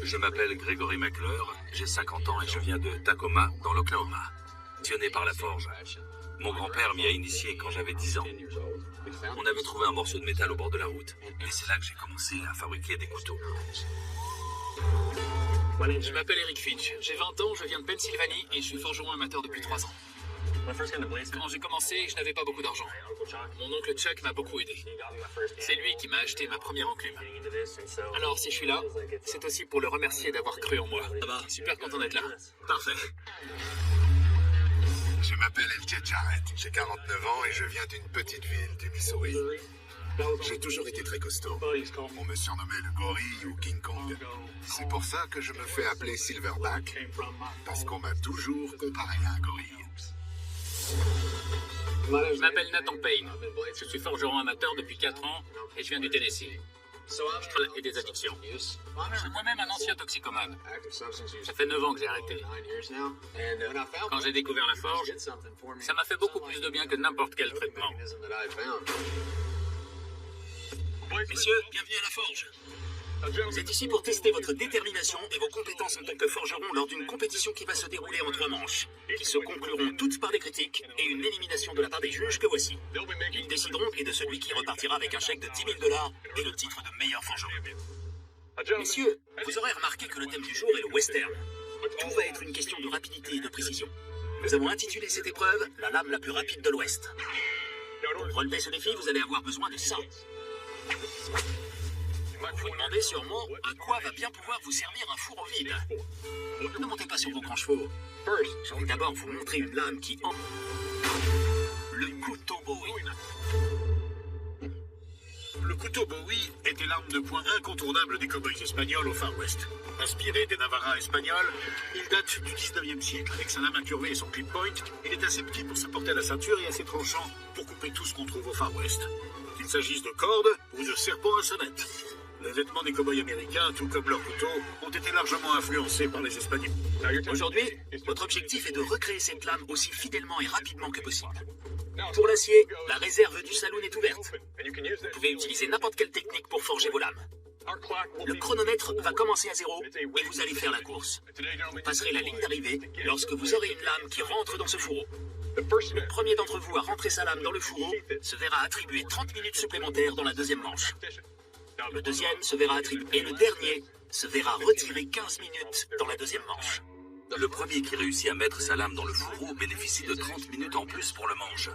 Je m'appelle Gregory McClure, j'ai 50 ans et je viens de Tacoma, dans l'Oklahoma. Passionné par la forge. Mon grand-père m'y a initié quand j'avais 10 ans. On avait trouvé un morceau de métal au bord de la route. Et c'est là que j'ai commencé à fabriquer des couteaux. Je m'appelle Eric Finch, j'ai 20 ans, je viens de Pennsylvanie et je suis forgeron amateur depuis 3 ans. Quand j'ai commencé, je n'avais pas beaucoup d'argent. Mon oncle Chuck m'a beaucoup aidé. C'est lui qui m'a acheté ma première enclume. Alors si je suis là, c'est aussi pour le remercier d'avoir cru en moi. Ça va, super content d'être là. Parfait. Je m'appelle LJ Jarrett, j'ai 49 ans et je viens d'une petite ville du Missouri. J'ai toujours été très costaud. On me surnommait le gorille ou King Kong. C'est pour ça que je me fais appeler Silverback, parce qu'on m'a toujours comparé à un gorille. Je m'appelle Nathan Payne. Je suis forgeron amateur depuis 4 ans et je viens du Tennessee. Et des addictions. Je suis moi-même un ancien toxicomane. Ça fait 9 ans que j'ai arrêté. Quand j'ai découvert la forge, ça m'a fait beaucoup plus de bien que n'importe quel traitement. Messieurs, bienvenue à la forge. Vous êtes ici pour tester votre détermination et vos compétences en tant que forgeron lors d'une compétition qui va se dérouler en 3 manches, qui se concluront toutes par des critiques et une élimination de la part des juges que voici. Ils décideront et de celui qui repartira avec un chèque de 10 000 $ et le titre de meilleur forgeron. Messieurs, vous aurez remarqué que le thème du jour est le western. Tout va être une question de rapidité et de précision. Nous avons intitulé cette épreuve « La lame la plus rapide de l'Ouest ». Pour relever ce défi, vous allez avoir besoin de ça. Vous vous demandez sûrement à quoi va bien pouvoir vous servir un four vide. Ne montez pas sur vos grands chevaux. Je vais d'abord vous montrer une lame qui... Le couteau Bowie. Le couteau Bowie était l'arme de poing incontournable des cow-boys espagnols au Far West. Inspiré des Navaras espagnols, il date du 19e siècle. Avec sa lame incurvée et son clip point, il est assez petit pour se porter à la ceinture et assez tranchant pour couper tout ce qu'on trouve au Far West. Qu'il s'agisse de cordes ou de serpents à sonnette. Les vêtements des cow-boys américains, tout comme leurs couteaux, ont été largement influencés par les Espagnols. Aujourd'hui, votre objectif est de recréer cette lame aussi fidèlement et rapidement que possible. Pour l'acier, la réserve du saloon est ouverte. Vous pouvez utiliser n'importe quelle technique pour forger vos lames. Le chronomètre va commencer à 0 et vous allez faire la course. Vous passerez la ligne d'arrivée lorsque vous aurez une lame qui rentre dans ce fourreau. Le premier d'entre vous à rentrer sa lame dans le fourreau se verra attribuer 30 minutes supplémentaires dans la deuxième manche. Le deuxième se verra attribuer et le dernier se verra retirer 15 minutes dans la deuxième manche. Le premier qui réussit à mettre sa lame dans le fourreau bénéficie de 30 minutes en plus pour le manche.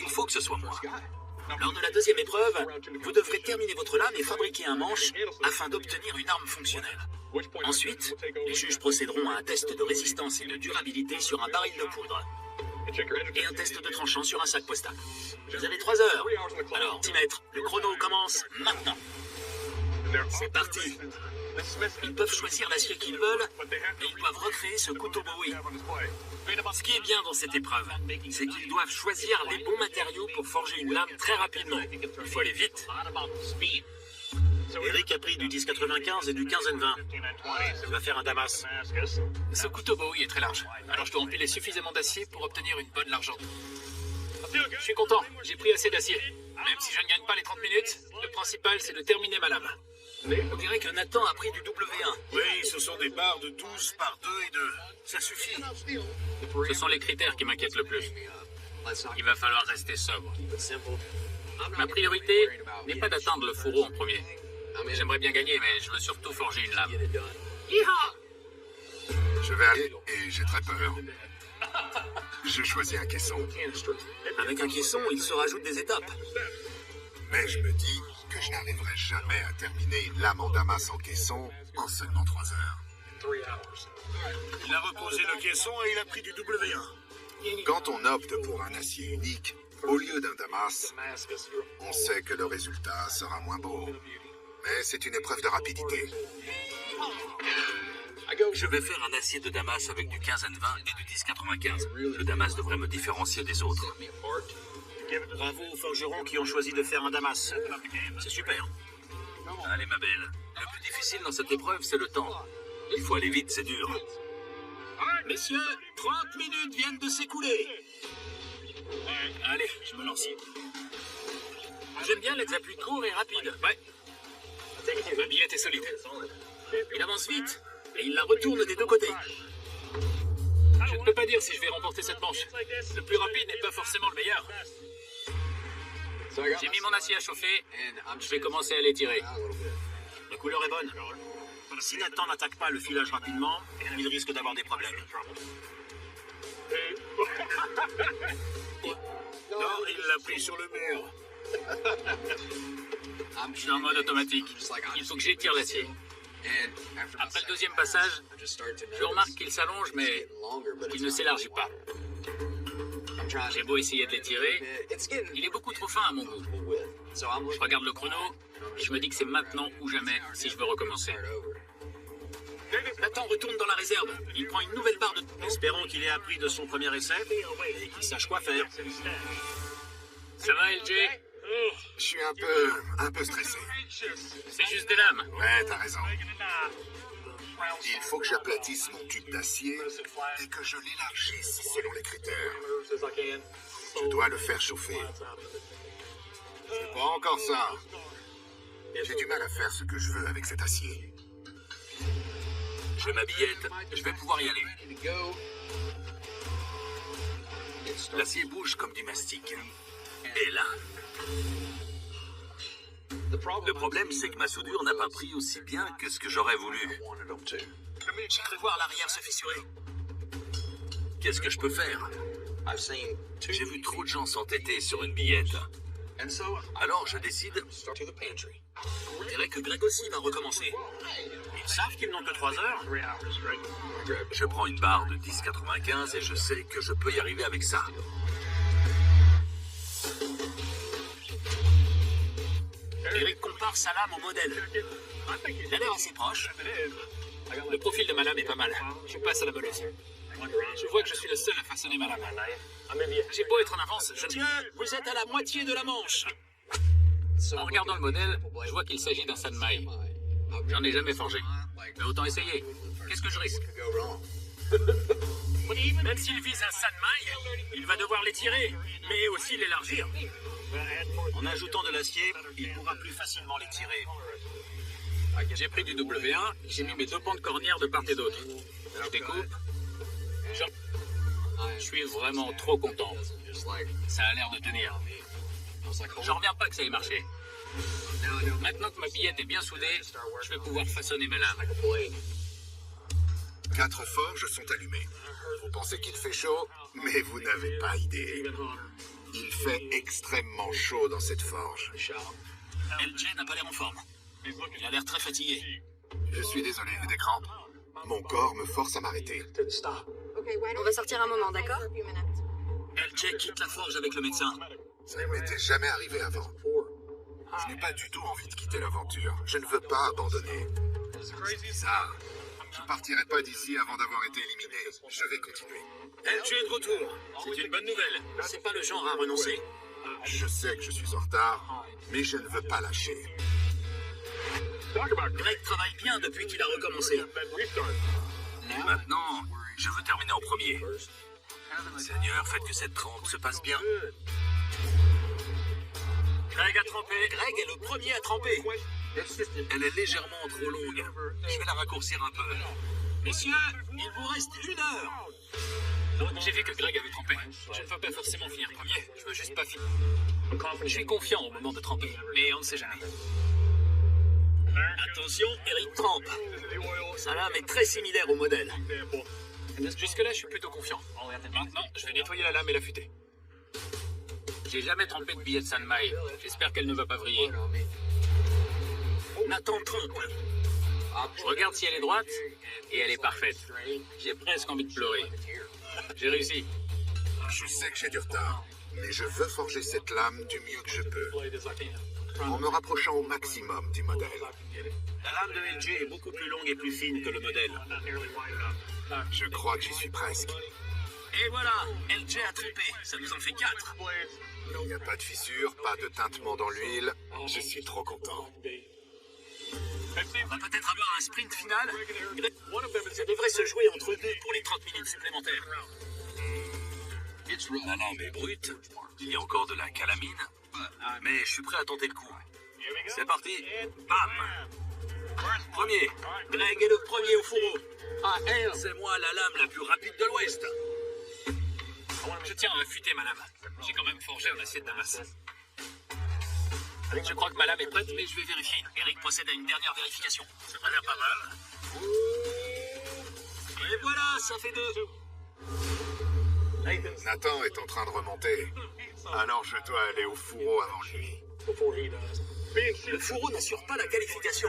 Il faut que ce soit moi. Lors de la deuxième épreuve, vous devrez terminer votre lame et fabriquer un manche afin d'obtenir une arme fonctionnelle. Ensuite, les juges procéderont à un test de résistance et de durabilité sur un baril de poudre. Et un test de tranchant sur un sac postal. Vous avez 3 heures. Alors, 10 mètres, le chrono commence maintenant. C'est parti. Ils peuvent choisir l'acier qu'ils veulent et ils doivent recréer ce couteau Bowie. Ce qui est bien dans cette épreuve, c'est qu'ils doivent choisir les bons matériaux pour forger une lame très rapidement. Il faut aller vite. Eric a pris du 10,95 et du 15,20. Il va faire un damas. Ce couteau Bowie est très large, alors je dois empiler suffisamment d'acier pour obtenir une bonne largeur. Je suis content, j'ai pris assez d'acier. Même si je ne gagne pas les 30 minutes, le principal c'est de terminer ma lame. On dirait que Nathan a pris du W1. Oui, ce sont des barres de 12 par 2 et 2. Ça suffit. Ce sont les critères qui m'inquiètent le plus. Il va falloir rester sobre. Ma priorité n'est pas d'atteindre le fourreau en premier. J'aimerais bien gagner, mais je veux surtout forger une lame. Je vais aller et j'ai très peur. Je choisis un caisson. Avec un caisson, il se rajoute des étapes. Mais je me dis que je n'arriverai jamais à terminer une lame en damas en caisson en seulement 3 heures. Il a reposé le caisson et il a pris du W1. Quand on opte pour un acier unique, au lieu d'un damas, on sait que le résultat sera moins beau. Mais c'est une épreuve de rapidité. Je vais faire un acier de Damas avec du 15N20 et du 10,95. Le Damas devrait me différencier des autres. Bravo aux forgerons qui ont choisi de faire un damas. C'est super. Allez ma belle, le plus difficile dans cette épreuve, c'est le temps. Il faut aller vite, c'est dur. Messieurs, 30 minutes viennent de s'écouler. Allez, je me lance. J'aime bien les appuis courts et rapides. Ouais. Ma billette est solide. Il avance vite et il la retourne des deux côtés. Je ne peux pas dire si je vais remporter cette manche. Le plus rapide n'est pas forcément le meilleur. J'ai mis mon acier à chauffer. Je vais commencer à l'étirer. La couleur est bonne. Si Nathan n'attaque pas le filage rapidement, il risque d'avoir des problèmes. Non, il l'a pris sur le mur. Je suis en mode automatique. Il faut que j'étire l'acier. Après le deuxième passage, je remarque qu'il s'allonge, mais il ne s'élargit pas. J'ai beau essayer de l'étirer, il est beaucoup trop fin à mon goût. Je regarde le chrono et je me dis que c'est maintenant ou jamais si je veux recommencer. Nathan retourne dans la réserve. Il prend une nouvelle barre de... Espérons qu'il ait appris de son premier essai et qu'il sache quoi faire. Ça va, LJ? Je suis un peu stressé. C'est juste des lames. Ouais, t'as raison. Il faut que j'aplatisse mon tube d'acier et que je l'élargisse selon les critères. Je dois le faire chauffer. C'est pas encore ça. J'ai du mal à faire ce que je veux avec cet acier. J'ai ma billette, je vais pouvoir y aller. L'acier bouge comme du mastic. Et là... Le problème, c'est que ma soudure n'a pas pris aussi bien que ce que j'aurais voulu. J'ai cru voir l'arrière se fissurer. Qu'est-ce que je peux faire? J'ai vu trop de gens s'entêter sur une billette. Alors je décide... On dirait que Greg aussi va recommencer. Ils savent qu'ils n'ont que 3 heures. Je prends une barre de 10,95 et je sais que je peux y arriver avec ça. Eric compare sa lame au modèle. Il a l'air assez proche. Le profil de ma lame est pas mal. Je passe à la meuleuse. Je vois que je suis le seul à façonner ma lame. J'ai beau être en avance, je ne... Tiens, vous êtes à la moitié de la manche. En regardant le modèle, je vois qu'il s'agit d'un Sanmai. J'en ai jamais forgé. Mais autant essayer. Qu'est-ce que je risque? Même s'il vise un Sanmai, il va devoir l'étirer, mais aussi l'élargir. En ajoutant de l'acier, il pourra plus facilement l'étirer. J'ai pris du W1, j'ai mis mes 2 pentes cornières de part et d'autre. Je découpe. Je suis vraiment trop content. Ça a l'air de tenir. J'en reviens pas que ça ait marché. Maintenant que ma billette est bien soudée, je vais pouvoir façonner mes lames. 4 forges sont allumées. Vous pensez qu'il fait chaud, mais vous n'avez pas idée. Il fait extrêmement chaud dans cette forge. LJ n'a pas l'air en forme. Il a l'air très fatigué. Je suis désolé, j'ai des crampes. Mon corps me force à m'arrêter. On va sortir un moment, d'accord? LJ quitte la forge avec le médecin. Ça ne m'était jamais arrivé avant. Je n'ai pas du tout envie de quitter l'aventure. Je ne veux pas abandonner. C'est bizarre. Je ne partirai pas d'ici avant d'avoir été éliminé. Je vais continuer. LJ est de retour. C'est une bonne nouvelle. C'est pas le genre à renoncer. Je sais que je suis en retard, mais je ne veux pas lâcher. Greg travaille bien depuis qu'il a recommencé. Et maintenant, je veux terminer en premier. Seigneur, faites que cette trempe se passe bien. Greg a trempé. Greg est le premier à tremper. Elle est légèrement trop longue. Je vais la raccourcir un peu. Messieurs, il vous reste 1 heure. J'ai vu que Greg avait trempé. Je ne veux pas forcément finir premier. Je veux juste pas finir. Je suis confiant au moment de tremper, mais on ne sait jamais. Attention, Eric trempe. Sa lame est très similaire au modèle. Jusque-là, je suis plutôt confiant. Maintenant, je vais nettoyer la lame et l'affûter. J'ai jamais trempé de billet de Sanmai. J'espère qu'elle ne va pas vriller. Nathan trempe. Je regarde si elle est droite, et elle est parfaite. J'ai presque envie de pleurer. J'ai réussi. Je sais que j'ai du retard, mais je veux forger cette lame du mieux que je peux, en me rapprochant au maximum du modèle. La lame de LJ est beaucoup plus longue et plus fine que le modèle. Je crois que j'y suis presque. Et voilà, LJ a trempé. Ça nous en fait 4. Il n'y a pas de fissure, pas de teintement dans l'huile. Je suis trop content. On va peut-être avoir un sprint final. Ça devrait se jouer entre nous pour les 30 minutes supplémentaires. La lame est brute, il y a encore de la calamine, mais je suis prêt à tenter le coup. C'est parti, bam! Premier. Greg est le premier au fourreau. C'est moi la lame la plus rapide de l'Ouest. Je tiens à affûter ma lame. J'ai quand même forgé un acier de Damas. Je crois que ma lame est prête, mais je vais vérifier. Eric procède à une dernière vérification. Ça m'a l'air pas mal. Et voilà, ça fait 2. Nathan est en train de remonter. Alors je dois aller au fourreau avant lui. Le fourreau n'assure pas la qualification.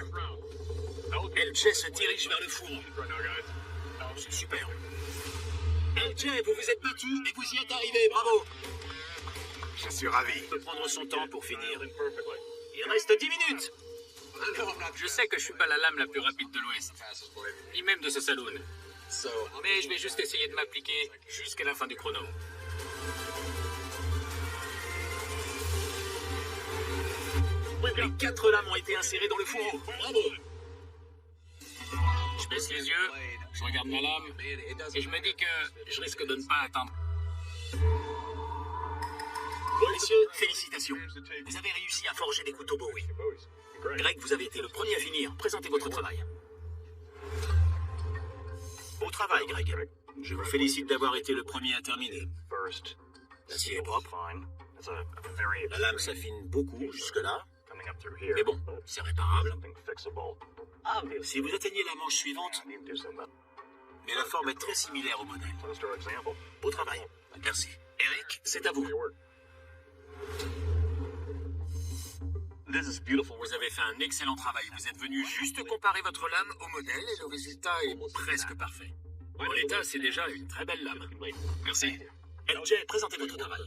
LJ se dirige vers le fourreau. C'est super. LJ, vous vous êtes battu et vous y êtes arrivé, bravo. Je suis ravi. Il peut prendre son temps pour finir. Il reste 10 minutes. Je sais que je suis pas la lame la plus rapide de l'Ouest, ni même de ce saloon. Mais je vais juste essayer de m'appliquer jusqu'à la fin du chrono. Les 4 lames ont été insérées dans le fourreau. Bravo. Je baisse les yeux, je regarde ma lame, et je me dis que je risque de ne pas atteindre. Messieurs, félicitations. Vous avez réussi à forger des couteaux Bowie. Greg, vous avez été le premier à finir. Présentez votre travail. Beau travail, Greg. Je vous félicite d'avoir été le premier à terminer. L'acier est propre. La lame s'affine beaucoup jusque-là. Mais bon, c'est réparable. Si vous atteignez la manche suivante, mais la forme est très similaire au modèle. Beau travail. Merci. Eric, c'est à vous. Vous avez fait un excellent travail. Vous êtes venu juste comparer votre lame au modèle et le résultat est presque parfait. En l'état, c'est déjà une très belle lame. Merci. LJ, présentez votre travail.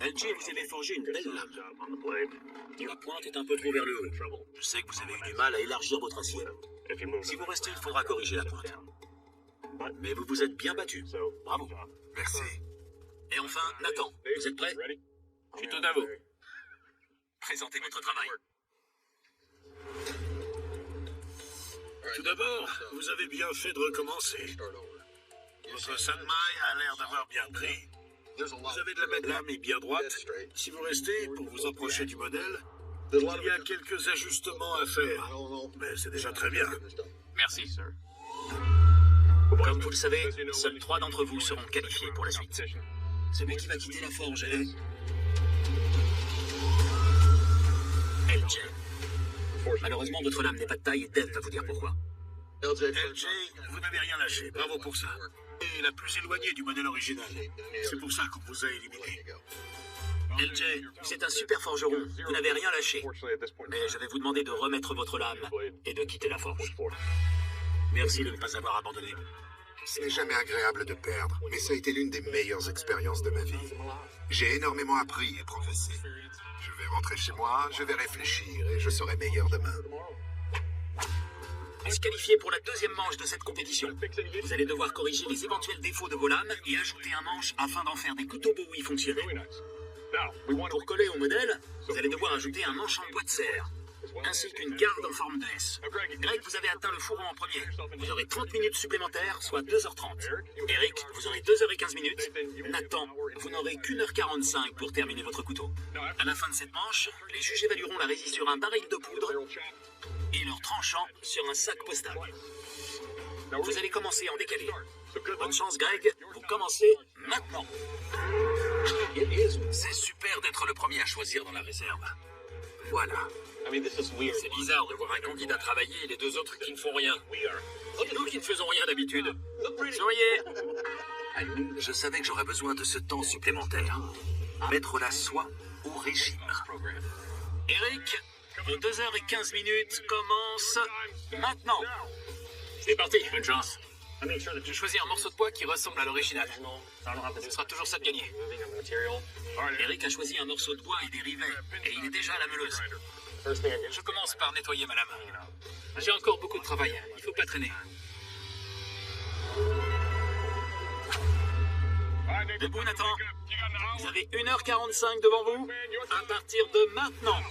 LJ, vous avez forgé une belle lame. La pointe est un peu trop vers le haut. Je sais que vous avez eu du mal à élargir votre acier. Si vous restez, il faudra corriger la pointe. Mais vous vous êtes bien battu. Bravo. Merci. Et enfin, Nathan, vous êtes prêt? Je suis tout à vous. Présentez votre travail. Tout d'abord, vous avez bien fait de recommencer. Votre Sanmai a l'air d'avoir bien pris. Vous avez de la lame est bien droite. Si vous restez, pour vous approcher du modèle, il y a quelques ajustements à faire. Mais c'est déjà très bien. Merci. Comme vous le savez, seuls 3 d'entre vous seront qualifiés pour la suite. Celui qui va quitter la forge est... LJ. Malheureusement, votre lame n'est pas de taille et Dave va vous dire pourquoi. LJ, vous n'avez rien lâché. Bravo pour ça. Et la plus éloignée du modèle original. C'est pour ça qu'on vous a éliminé. LJ, c'est un super forgeron. Vous n'avez rien lâché. Mais je vais vous demander de remettre votre lame et de quitter la forge. Merci de ne pas avoir abandonné. Ce n'est jamais agréable de perdre, mais ça a été l'une des meilleures expériences de ma vie. J'ai énormément appris et progressé. Je vais rentrer chez moi, je vais réfléchir et je serai meilleur demain. Vous êtes qualifié pour la deuxième manche de cette compétition. Vous allez devoir corriger les éventuels défauts de vos lames et ajouter un manche afin d'en faire des couteaux Bowie fonctionnels. Pour coller au modèle, vous allez devoir ajouter un manche en bois de serre, ainsi qu'une garde en forme de S. Greg, vous avez atteint le fourreau en premier. Vous aurez 30 minutes supplémentaires, soit 2h30. Eric, vous aurez 2h15 minutes. Nathan, vous n'aurez qu'1h45 pour terminer votre couteau. À la fin de cette manche, les juges évalueront la résine sur un baril de poudre et leur tranchant sur un sac postal. Vous allez commencer en décalé. Bonne chance, Greg. Vous commencez maintenant. C'est super d'être le premier à choisir dans la réserve. Voilà. C'est bizarre de voir un candidat travailler et les 2 autres qui ne font rien. Nous qui ne faisons rien d'habitude. Souriez. Je savais que j'aurais besoin de ce temps supplémentaire. Mettre la soie au régime. Eric, vos 2h15 minutes commencent maintenant. C'est parti, bonne chance. J'ai choisi un morceau de bois qui ressemble à l'original. Ce sera toujours ça de gagner. Eric a choisi un morceau de bois et des rivets, et il est déjà à la meuleuse. Je commence par nettoyer ma lame. J'ai encore beaucoup de travail, il faut pas traîner. Debout, Nathan. Vous avez 1h45 devant vous, à partir de maintenant.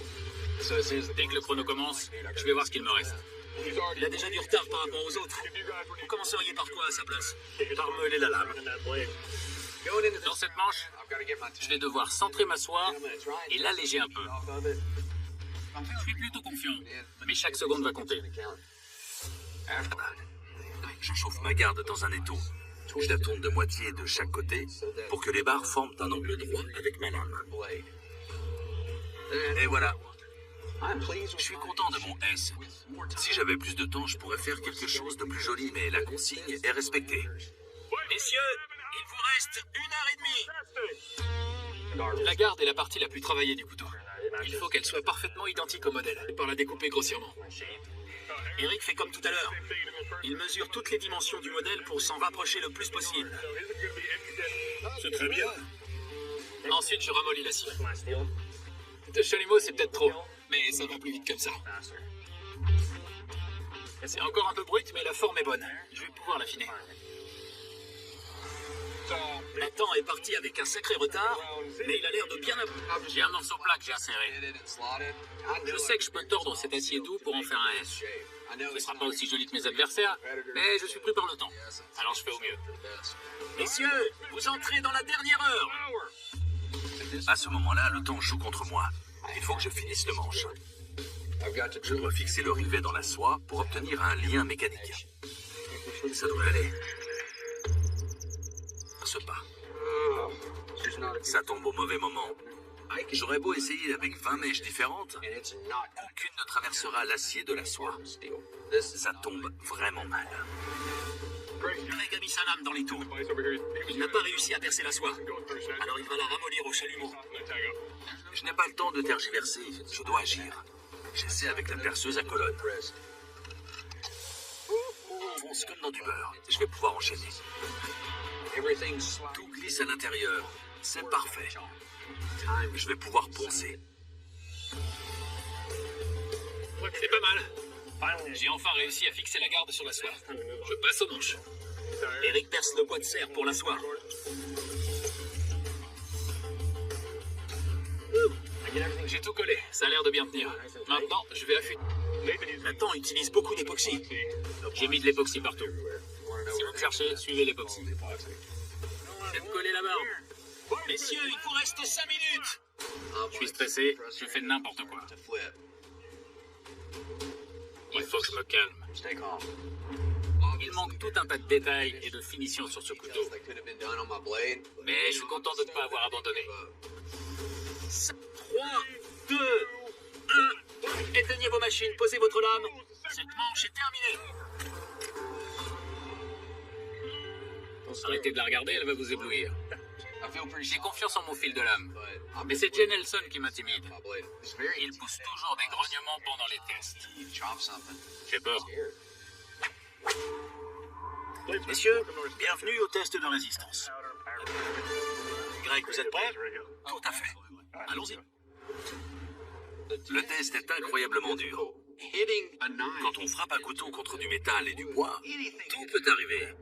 Dès que le chrono commence, je vais voir ce qu'il me reste. Il a déjà du retard par rapport aux autres. Vous commenceriez par quoi à sa place? Par meuler la lame. Dans cette manche, je vais devoir centrer ma soie et l'alléger un peu. Je suis plutôt confiant, mais chaque seconde va compter. Je chauffe ma garde dans un étau. Je la tourne de moitié de chaque côté pour que les barres forment un angle droit avec ma lame. Et voilà. Je suis content de mon S. Si j'avais plus de temps, je pourrais faire quelque chose de plus joli, mais la consigne est respectée. Messieurs, il vous reste 1h30. La garde est la partie la plus travaillée du couteau. Il faut qu'elle soit parfaitement identique au modèle, par la découper grossièrement. Eric fait comme tout à l'heure. Il mesure toutes les dimensions du modèle pour s'en rapprocher le plus possible. C'est très bien. Ensuite, je ramollis l'acier. De chalumeau, c'est peut-être trop, mais ça va plus vite comme ça. C'est encore un peu brut, mais la forme est bonne. Je vais pouvoir l'affiner. Nathan est parti avec un sacré retard, mais il a l'air de bien... J'ai un morceau plat que j'ai inséré. Je sais que je peux tordre cet acier doux pour en faire un S. Ce sera pas aussi joli que mes adversaires, mais je suis pris par le temps. Alors je fais au mieux. Messieurs, vous entrez dans la dernière heure. À ce moment-là, le temps joue contre moi. Il faut que je finisse le manche. Je dois fixer le rivet dans la soie pour obtenir un lien mécanique. Ça devrait aller. Ce pas. Ça tombe au mauvais moment. J'aurais beau essayer avec 20 mèches différentes, aucune ne traversera l'acier de la soie. Ça tombe vraiment mal. Greg a mis sa lame dans l'étau. Il n'a pas réussi à percer la soie. Alors il va la ramollir au chalumeau. Je n'ai pas le temps de tergiverser, je dois agir. J'essaie avec la perceuse à colonne. Fonce comme dans du beurre. Je vais pouvoir enchaîner. Tout glisse à l'intérieur. C'est parfait. Je vais pouvoir poncer. C'est pas mal. J'ai enfin réussi à fixer la garde sur la soie. Je passe au manche. Eric perce le bois de serre pour l'asseoir. J'ai tout collé, ça a l'air de bien tenir. Maintenant, je vais affûter. Nathan utilise beaucoup d'époxy. J'ai mis de l'époxy partout. Si vous me cherchez, suivez l'époxy. Je vais me coller la barbe. Messieurs, il vous reste 5 minutes. Je suis stressé, je fais n'importe quoi. Il faut que je me calme. Il manque tout un tas de détails et de finitions sur ce couteau. Mais je suis content de ne pas avoir abandonné. 3, 2, 1. Éteignez vos machines, posez votre lame. Cette manche est terminée. Arrêtez de la regarder, elle va vous éblouir. J'ai confiance en mon fil de lame. Mais c'est Jen Nelson qui m'intimide. Il pousse toujours des grognements pendant les tests. J'ai peur. Messieurs, bienvenue au test de résistance. Greg, vous êtes prêts? Tout à fait. Allons-y. Le test est incroyablement dur. Quand on frappe un couteau contre du métal et du bois, tout peut arriver.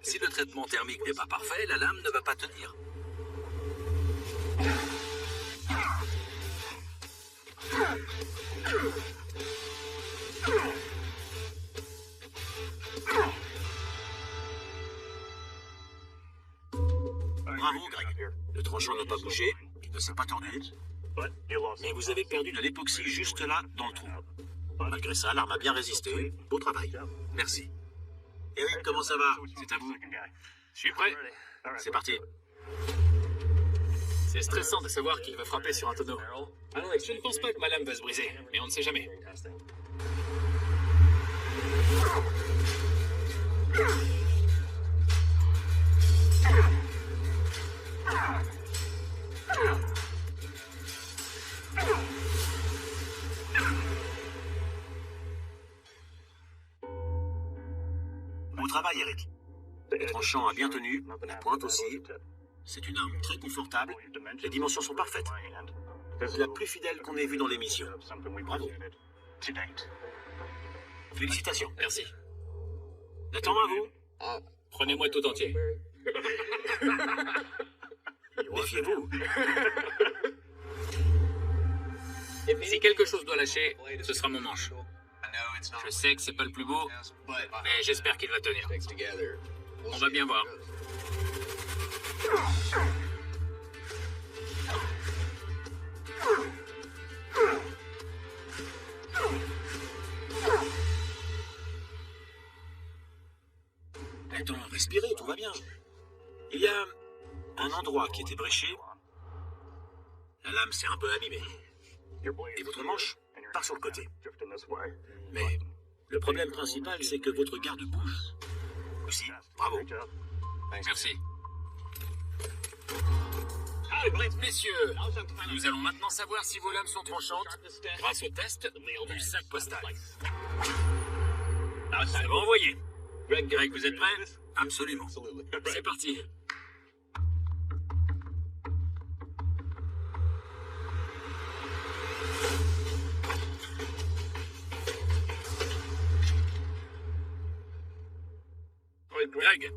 Si le traitement thermique n'est pas parfait, la lame ne va pas tenir. Bravo, Greg. Le tranchant n'a pas bougé, il ne s'est pas tordu. Mais vous avez perdu de l'époxy juste là, dans le trou. Malgré ça, l'arme a bien résisté. Beau travail. Merci. Eric, comment ça va? C'est à vous. Je suis prêt. C'est parti. C'est stressant de savoir qu'il va frapper sur un tonneau. Je ne pense pas que ma lame va se briser, mais on ne sait jamais. Bon travail, Eric. Le tranchant a bien tenu, la pointe aussi. C'est une arme très confortable. Les dimensions sont parfaites. La plus fidèle qu'on ait vue dans l'émission. Bravo. Félicitations. Merci. Nathan, à vous. Prenez-moi tout entier. Méfiez-vous. Si quelque chose doit lâcher, ce sera mon manche. Je sais que c'est pas le plus beau, mais j'espère qu'il va tenir. On va bien voir. Attends, respirez, tout va bien. Il y a un endroit qui était bréché. La lame s'est un peu abîmée. Et votre manche part sur le côté. Mais le problème principal, c'est que votre garde bouge. Aussi, bravo. Merci. Messieurs, nous allons maintenant savoir si vos lames sont tranchantes grâce au test du sac postal. Ça va envoyer. Greg, vous êtes prêts? Absolument. C'est parti. Greg,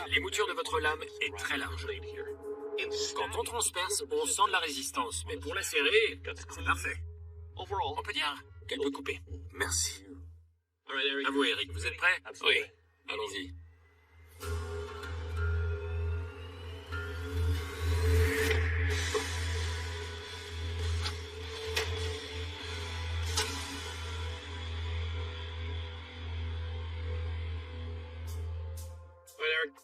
les moutures de votre lame est très large. Quand on transperce, on sent de la résistance, mais pour la serrer, c'est parfait. On peut dire qu'elle peut couper. Merci. À vous, Eric, vous êtes prêts? Oui. Allons-y.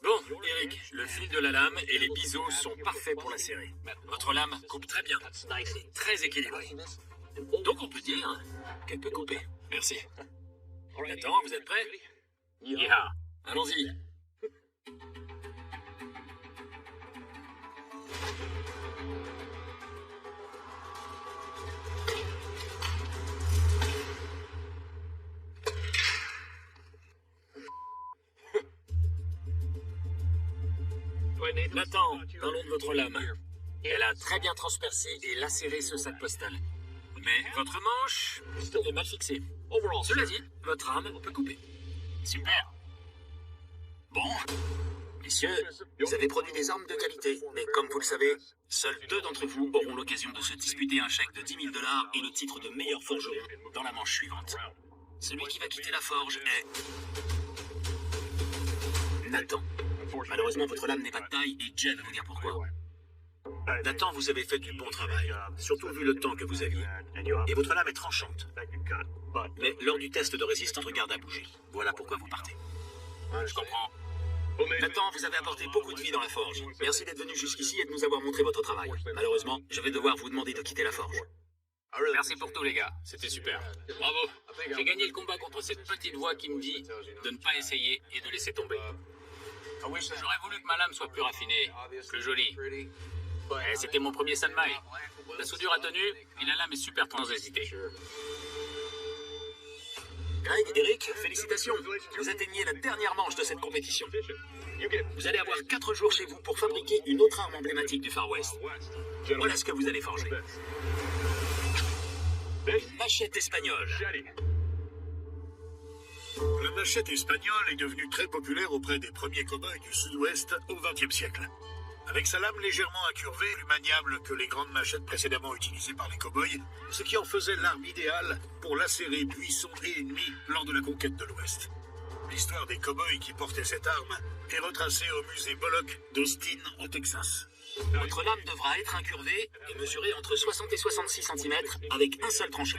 Bon, Eric, le fil de la lame et les biseaux sont parfaits pour la serrer. Votre lame coupe très bien, et très équilibrée. Donc on peut dire qu'elle peut couper. Merci. Nathan, vous êtes prêts? Yeah. Allons-y. Nathan, parlons de votre lame. Elle a très bien transpercé et lacéré ce sac postal. Mais votre manche est mal fixée. Cela dit, votre arme peut couper. Super. Bon. Messieurs, vous avez produit des armes de qualité, mais comme vous le savez, seuls 2 d'entre vous auront l'occasion de se disputer un chèque de 10 000 $ et le titre de meilleur forgeron dans la manche suivante. Celui qui va quitter la forge est... Nathan. Malheureusement, votre lame n'est pas de taille et Jen va vous dire pourquoi. Nathan, vous avez fait du bon travail, surtout vu le temps que vous aviez. Et votre lame est tranchante. Mais lors du test de résistance, votre garde a bougé. Voilà pourquoi vous partez. Je comprends. Nathan, vous avez apporté beaucoup de vie dans la forge. Merci d'être venu jusqu'ici et de nous avoir montré votre travail. Malheureusement, je vais devoir vous demander de quitter la forge. Merci pour tout, les gars. C'était super. Bravo. J'ai gagné le combat contre cette petite voix qui me dit de ne pas essayer et de laisser tomber. J'aurais voulu que ma lame soit plus raffinée, plus jolie. Mais c'était mon premier Sanmai. La soudure a tenu et la lame est super sans hésiter. Greg, Eric, félicitations. Vous atteignez la dernière manche de cette compétition. Vous allez avoir 4 jours chez vous pour fabriquer une autre arme emblématique du Far West. Voilà ce que vous allez forger. Une machette espagnole. La machette espagnole est devenue très populaire auprès des premiers cow-boys du sud-ouest au XXe siècle. Avec sa lame légèrement incurvée, plus maniable que les grandes machettes précédemment utilisées par les cow-boys, ce qui en faisait l'arme idéale pour lacérer buissons et ennemis lors de la conquête de l'Ouest. L'histoire des cow-boys qui portaient cette arme est retracée au musée Bullock d'Austin, au Texas. Votre lame devra être incurvée et mesurer entre 60 et 66 cm avec un seul tranchant.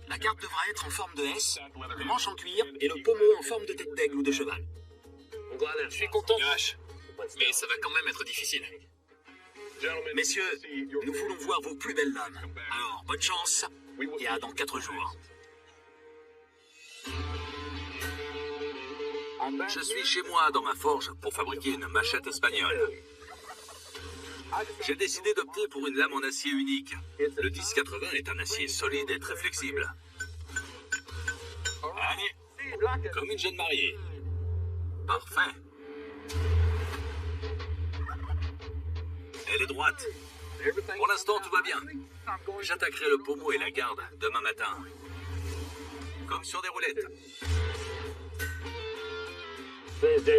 La garde devra être en forme de S, le manche en cuir et le pommeau en forme de tête d'aigle ou de cheval. Je suis content. Mais ça va quand même être difficile. Messieurs, nous voulons voir vos plus belles lames. Alors, bonne chance et à dans 4 jours. Je suis chez moi dans ma forge pour fabriquer une machette espagnole. J'ai décidé d'opter pour une lame en acier unique. Le 1080 est un acier solide et très flexible. Allez, comme une jeune mariée. Parfait. Elle est droite. Pour l'instant, tout va bien. J'attaquerai le pommeau et la garde demain matin. Comme sur des roulettes.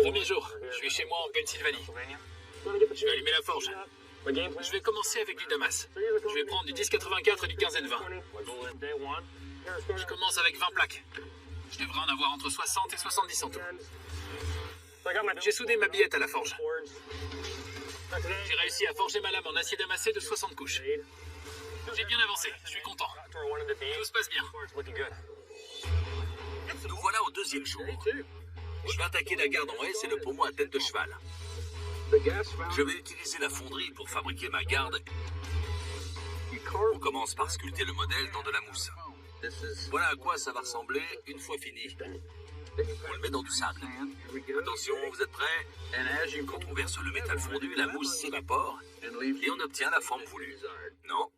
Premier jour, je suis chez moi en Pennsylvanie. Je vais allumer la forge. Je vais commencer avec du damas. Je vais prendre du 1084 et du 15N20. Je commence avec 20 plaques. Je devrais en avoir entre 60 et 70 en tout. J'ai soudé ma billette à la forge. J'ai réussi à forger ma lame en acier damassé de 60 couches. J'ai bien avancé, je suis content. Tout se passe bien. Nous voilà au 2e jour. Je vais attaquer la garde en S et le pommeau à tête de cheval. Je vais utiliser la fonderie pour fabriquer ma garde. On commence par sculpter le modèle dans de la mousse. Voilà à quoi ça va ressembler une fois fini. On le met dans du sable. Attention, vous êtes prêts? Quand on verse le métal fondu, la mousse s'évapore et on obtient la forme voulue. Non,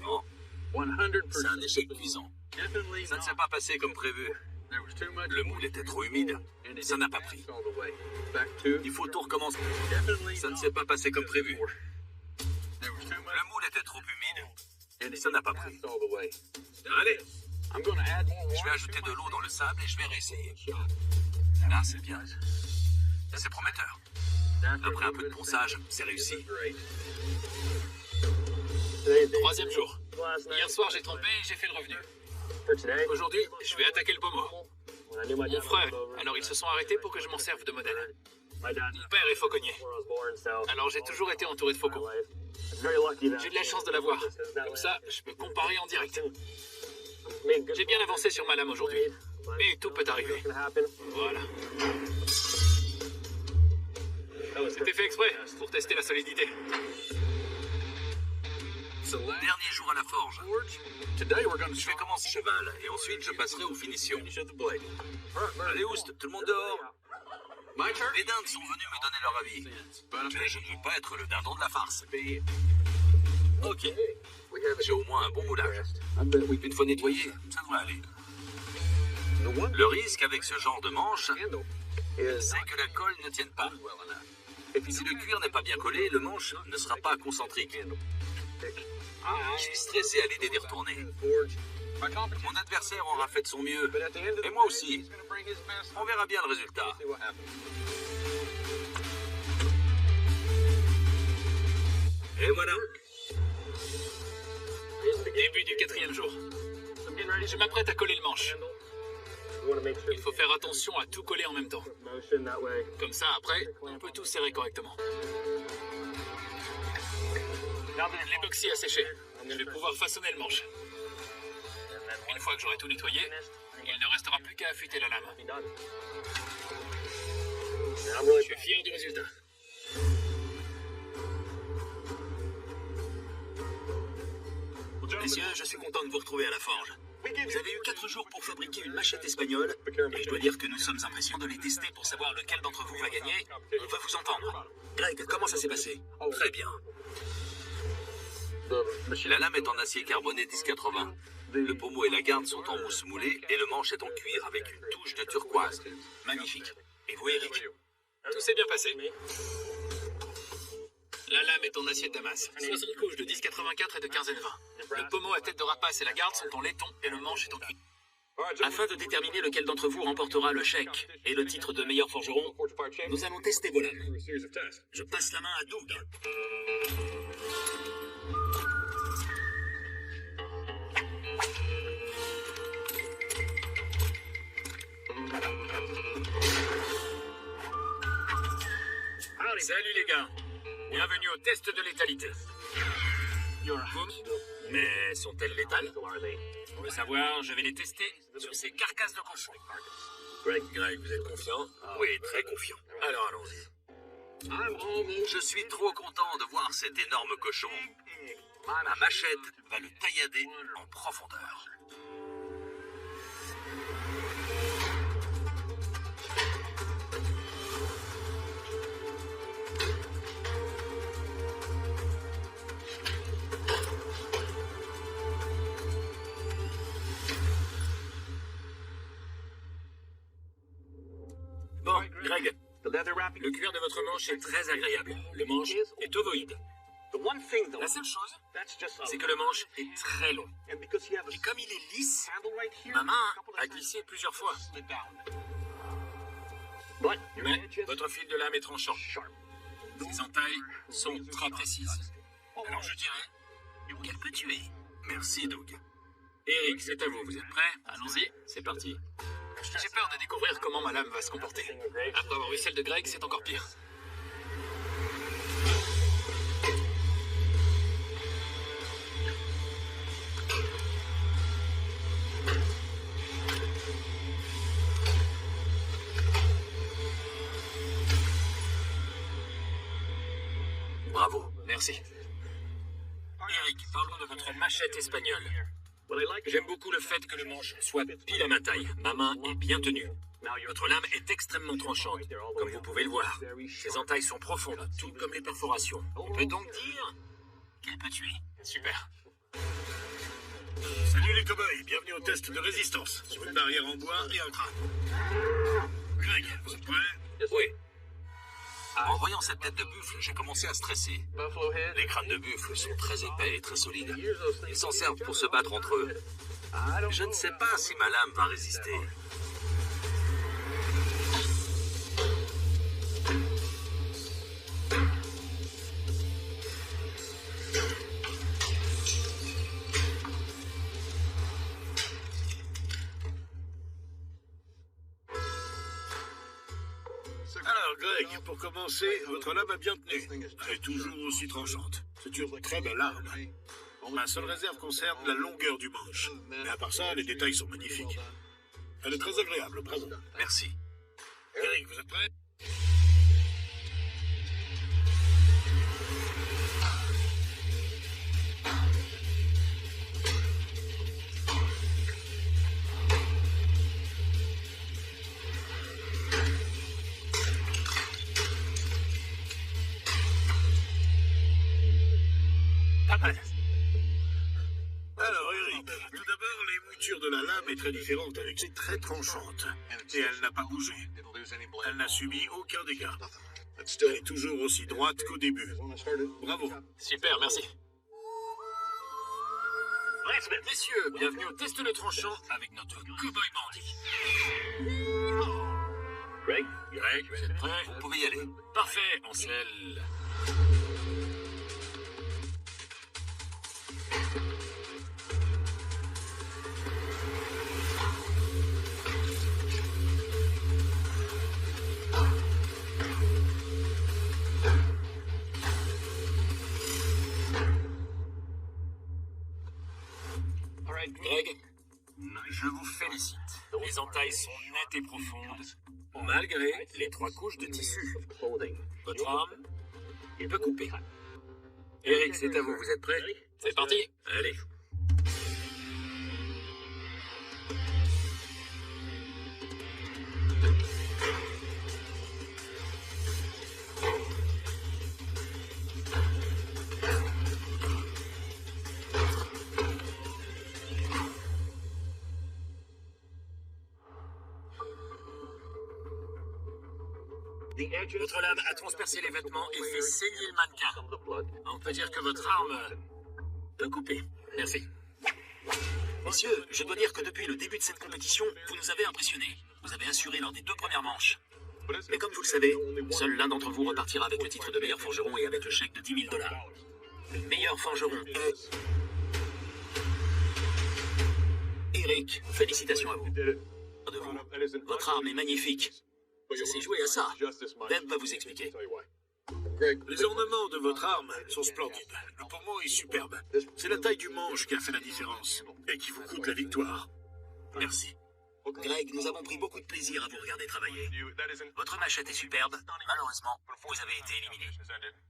non, c'est un échec cuisant. Ça ne s'est pas passé comme prévu. Le moule était trop humide, ça n'a pas pris. Il faut tout recommencer. Ça ne s'est pas passé comme prévu. Le moule était trop humide, ça n'a pas pris. Allez, je vais ajouter de l'eau dans le sable et je vais réessayer. Là, c'est bien. C'est prometteur. Après un peu de ponçage, c'est réussi. Troisième jour. Hier soir, j'ai trompé et j'ai fait le revenu. Aujourd'hui, je vais attaquer le pommeau. Mon frère, alors ils se sont arrêtés pour que je m'en serve de modèle. Mon père est fauconnier. Alors j'ai toujours été entouré de faucons. J'ai de la chance de l'avoir. Comme ça, je peux comparer en direct. J'ai bien avancé sur ma lame aujourd'hui. Mais tout peut arriver. Voilà. C'était fait exprès, pour tester la solidité. Dernier jour à la forge. Je vais commencer cheval et ensuite je passerai aux finitions. Allez, Oust, tout le monde dehors. Les dindes sont venus me donner leur avis. Mais je ne veux pas être le dindon de la farce. Ok. J'ai au moins un bon moulage. Une fois nettoyé, ça devrait aller. Le risque avec ce genre de manche, c'est que la colle ne tienne pas. Si le cuir n'est pas bien collé, le manche ne sera pas concentrique. Je suis stressé à l'idée d'y retourner. Mon adversaire aura fait de son mieux, et moi aussi. On verra bien le résultat. Et voilà. Début du 4e jour. Je m'apprête à coller le manche. Il faut faire attention à tout coller en même temps. Comme ça, après, on peut tout serrer correctement. L'époxy a séché. Je vais pouvoir façonner le manche. Une fois que j'aurai tout nettoyé, il ne restera plus qu'à affûter la lame. Je suis fier du résultat. Messieurs, je suis content de vous retrouver à la forge. Vous avez eu 4 jours pour fabriquer une machette espagnole, et je dois dire que nous sommes impatients de les tester pour savoir lequel d'entre vous va gagner. On va vous entendre. Greg, comment ça s'est passé? Très bien. La lame est en acier carboné 1080. Le pommeau et la garde sont en mousse moulée et le manche est en cuir avec une touche de turquoise. Magnifique. Et vous, Eric? Tout s'est bien passé. La lame est en acier de Damas. 60 couches de 10,84 et de 15,20. Le pommeau à tête de rapace et la garde sont en laiton et le manche est en cuir. Afin de déterminer lequel d'entre vous remportera le chèque et le titre de meilleur forgeron, nous allons tester vos lames. Je passe la main à Doug. Salut les gars. Bienvenue au test de létalité. Mais sont-elles létales? Pour le savoir, je vais les tester sur ces carcasses de cochons. Greg, vous êtes confiant? Oui, très confiant. Alors allons-y. Je suis trop content de voir cet énorme cochon. Ma machette va le taillader en profondeur. Bon, Greg, le cuir de votre manche est très agréable. Le manche est ovoïde. La seule chose, c'est que le manche est très long. Et comme il est lisse, ma main a glissé plusieurs fois. Mais votre fil de lame est tranchant. Ses entailles sont très précises. Alors je dirais qu'elle peut tuer. Merci, Doug. Eric, c'est à vous. Vous êtes prêts? Allons-y, c'est parti. J'ai peur de découvrir comment ma lame va se comporter. Après avoir vu celle de Greg, c'est encore pire. merci. Eric, parlons de votre machette espagnole. J'aime beaucoup le fait que le manche soit pile à ma taille. Ma main est bien tenue. Votre lame est extrêmement tranchante, comme vous pouvez le voir. Ses entailles sont profondes, tout comme les perforations. On peut donc dire qu'elle peut tuer. Super. Salut les cow-boys, bienvenue au test de résistance sur une barrière en bois et un crâne. Greg, vous êtes prêts? Oui. En voyant cette tête de buffle, j'ai commencé à stresser. Les crânes de buffle sont très épais et très solides. Ils s'en servent pour se battre entre eux. Je ne sais pas si ma lame va résister. Alors Greg, pour commencer, votre lame a bien tenu. Elle est toujours aussi tranchante. C'est une très belle arme. Ma seule réserve concerne la longueur du manche. Mais à part ça, les détails sont magnifiques. Elle est très agréable, bravo. Merci. Eric, vous êtes prêts? Alors Eric, tout d'abord, les moutures de la lame est très différente avec ses très tranchante. Et elle n'a pas bougé. Elle n'a subi aucun dégât. Elle est toujours aussi droite qu'au début. Bravo. Super, merci. Bref, messieurs, bienvenue au test le tranchant avec notre cow-boy bandit. Greg, vous êtes prêts? Vous pouvez y aller. Parfait, Ansel. Greg, Je vous félicite. Les entailles sont nettes et profondes, malgré les 3 couches de tissu. Votre arme peut couper. Eric, c'est à vous, vous êtes prêts? c'est parti. Allez. Votre lame a transpercé les vêtements et fait saigner le mannequin. On peut dire que votre arme peut couper. Merci. Messieurs, je dois dire que depuis le début de cette compétition, vous nous avez impressionnés. Vous avez assuré lors des 2 premières manches. Mais comme vous le savez, seul l'un d'entre vous repartira avec le titre de meilleur forgeron et avec le chèque de 10 000 $. Le meilleur forgeron est... Eric, félicitations à vous. Votre arme est magnifique. Ça s'est joué à ça. Deb va vous expliquer. Les ornements de votre arme sont splendides. Le pommeau est superbe. C'est la taille du manche qui a fait la différence et qui vous coûte la victoire. Merci. Greg, nous avons pris beaucoup de plaisir à vous regarder travailler. Votre machette est superbe. Malheureusement, vous avez été éliminé.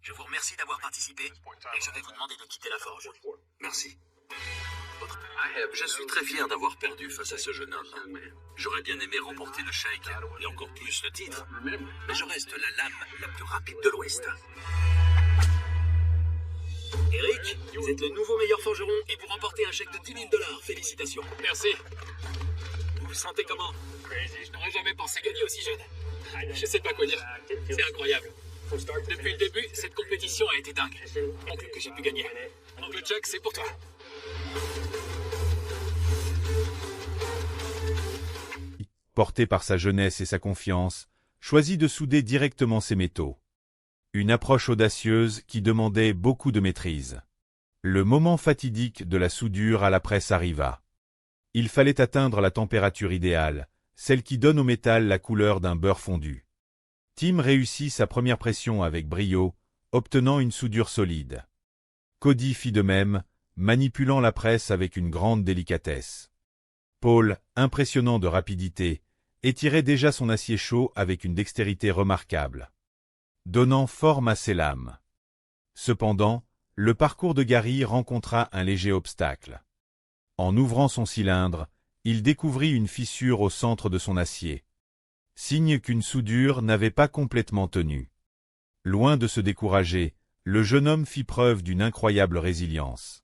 Je vous remercie d'avoir participé et je vais vous demander de quitter la forge. Merci. Je suis très fier d'avoir perdu face à ce jeune homme. J'aurais bien aimé remporter le chèque et encore plus le titre, mais je reste la lame la plus rapide de l'Ouest. Eric, vous êtes le nouveau meilleur forgeron et vous remportez un chèque de 10 000 $. Félicitations. Merci. Vous vous sentez comment? Je n'aurais jamais pensé gagner aussi jeune. Je sais pas quoi dire. C'est incroyable. Depuis le début, cette compétition a été dingue. Donc que j'ai pu gagner. Donc le Chuck, c'est pour toi. Porté par sa jeunesse et sa confiance, choisit de souder directement ses métaux. Une approche audacieuse qui demandait beaucoup de maîtrise. Le moment fatidique de la soudure à la presse arriva. Il fallait atteindre la température idéale, celle qui donne au métal la couleur d'un beurre fondu. Tim réussit sa première pression avec brio, obtenant une soudure solide. Cody fit de même, manipulant la presse avec une grande délicatesse. Paul, impressionnant de rapidité, étirait déjà son acier chaud avec une dextérité remarquable, donnant forme à ses lames. Cependant, le parcours de Gary rencontra un léger obstacle. En ouvrant son cylindre, il découvrit une fissure au centre de son acier. Signe qu'une soudure n'avait pas complètement tenu. Loin de se décourager, le jeune homme fit preuve d'une incroyable résilience.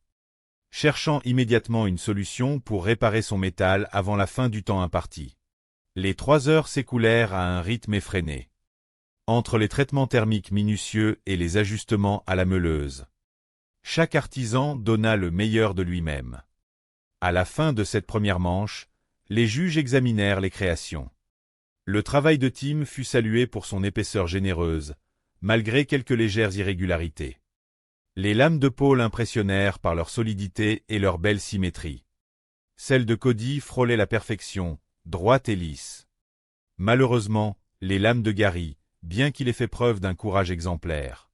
Cherchant immédiatement une solution pour réparer son métal avant la fin du temps imparti. Les 3 heures s'écoulèrent à un rythme effréné. Entre les traitements thermiques minutieux et les ajustements à la meuleuse. Chaque artisan donna le meilleur de lui-même. À la fin de cette première manche, les juges examinèrent les créations. Le travail de Tim fut salué pour son épaisseur généreuse, malgré quelques légères irrégularités. Les lames de Paul impressionnèrent par leur solidité et leur belle symétrie. Celles de Cody frôlaient la perfection, droites et lisses. Malheureusement, les lames de Gary, bien qu'il ait fait preuve d'un courage exemplaire,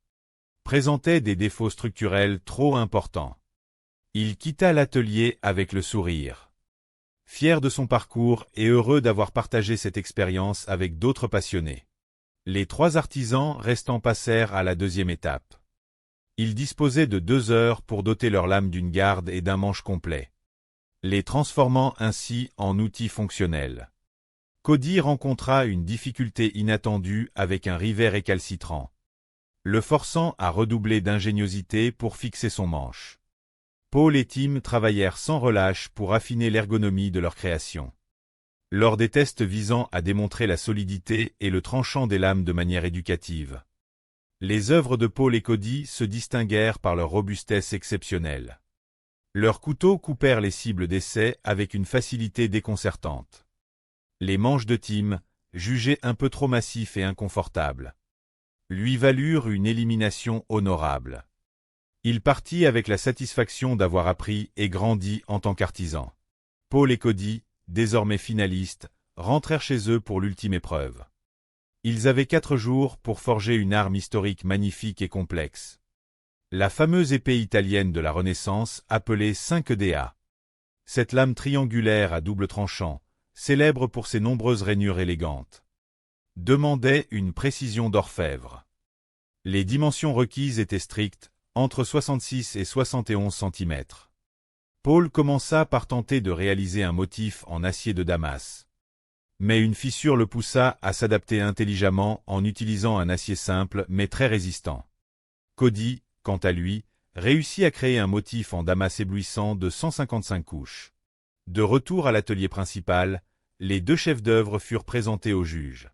présentaient des défauts structurels trop importants. Il quitta l'atelier avec le sourire. Fier de son parcours et heureux d'avoir partagé cette expérience avec d'autres passionnés. Les 3 artisans restants passèrent à la 2e étape. Ils disposaient de 2 heures pour doter leurs lames d'une garde et d'un manche complet, les transformant ainsi en outils fonctionnels. Cody rencontra une difficulté inattendue avec un rivet récalcitrant, le forçant à redoubler d'ingéniosité pour fixer son manche. Paul et Tim travaillèrent sans relâche pour affiner l'ergonomie de leur création. Lors des tests visant à démontrer la solidité et le tranchant des lames de manière éducative, les œuvres de Paul et Cody se distinguèrent par leur robustesse exceptionnelle. Leurs couteaux coupèrent les cibles d'essai avec une facilité déconcertante. Les manches de Tim, jugées un peu trop massifs et inconfortables, lui valurent une élimination honorable. Il partit avec la satisfaction d'avoir appris et grandi en tant qu'artisan. Paul et Cody, désormais finalistes, rentrèrent chez eux pour l'ultime épreuve. Ils avaient 4 jours pour forger une arme historique magnifique et complexe. La fameuse épée italienne de la Renaissance appelée 5DA. Cette lame triangulaire à double tranchant, célèbre pour ses nombreuses rainures élégantes, demandait une précision d'orfèvre. Les dimensions requises étaient strictes, entre 66 et 71 cm. Paul commença par tenter de réaliser un motif en acier de Damas. Mais une fissure le poussa à s'adapter intelligemment en utilisant un acier simple mais très résistant. Cody, quant à lui, réussit à créer un motif en Damas éblouissant de 155 couches. De retour à l'atelier principal, les 2 chefs d'œuvre furent présentés aux juges.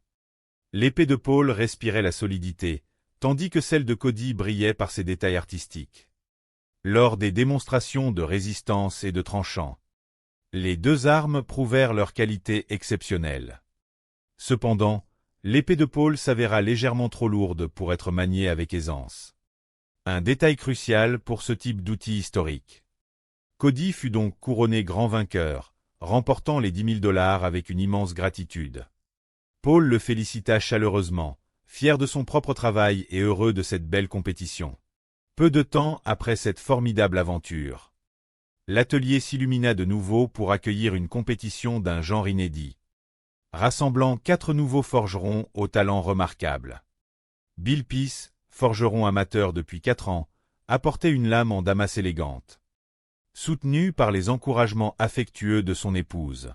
L'épée de Paul respirait la solidité, tandis que celle de Cody brillait par ses détails artistiques. Lors des démonstrations de résistance et de tranchant, les 2 armes prouvèrent leur qualité exceptionnelle. Cependant, l'épée de Paul s'avéra légèrement trop lourde pour être maniée avec aisance. Un détail crucial pour ce type d'outil historique. Cody fut donc couronné grand vainqueur, remportant les $10 000 avec une immense gratitude. Paul le félicita chaleureusement, fier de son propre travail et heureux de cette belle compétition. Peu de temps après cette formidable aventure, l'atelier s'illumina de nouveau pour accueillir une compétition d'un genre inédit, rassemblant 4 nouveaux forgerons aux talents remarquables. Bill Peace, forgeron amateur depuis 4 ans, apportait une lame en Damas élégante, soutenu par les encouragements affectueux de son épouse.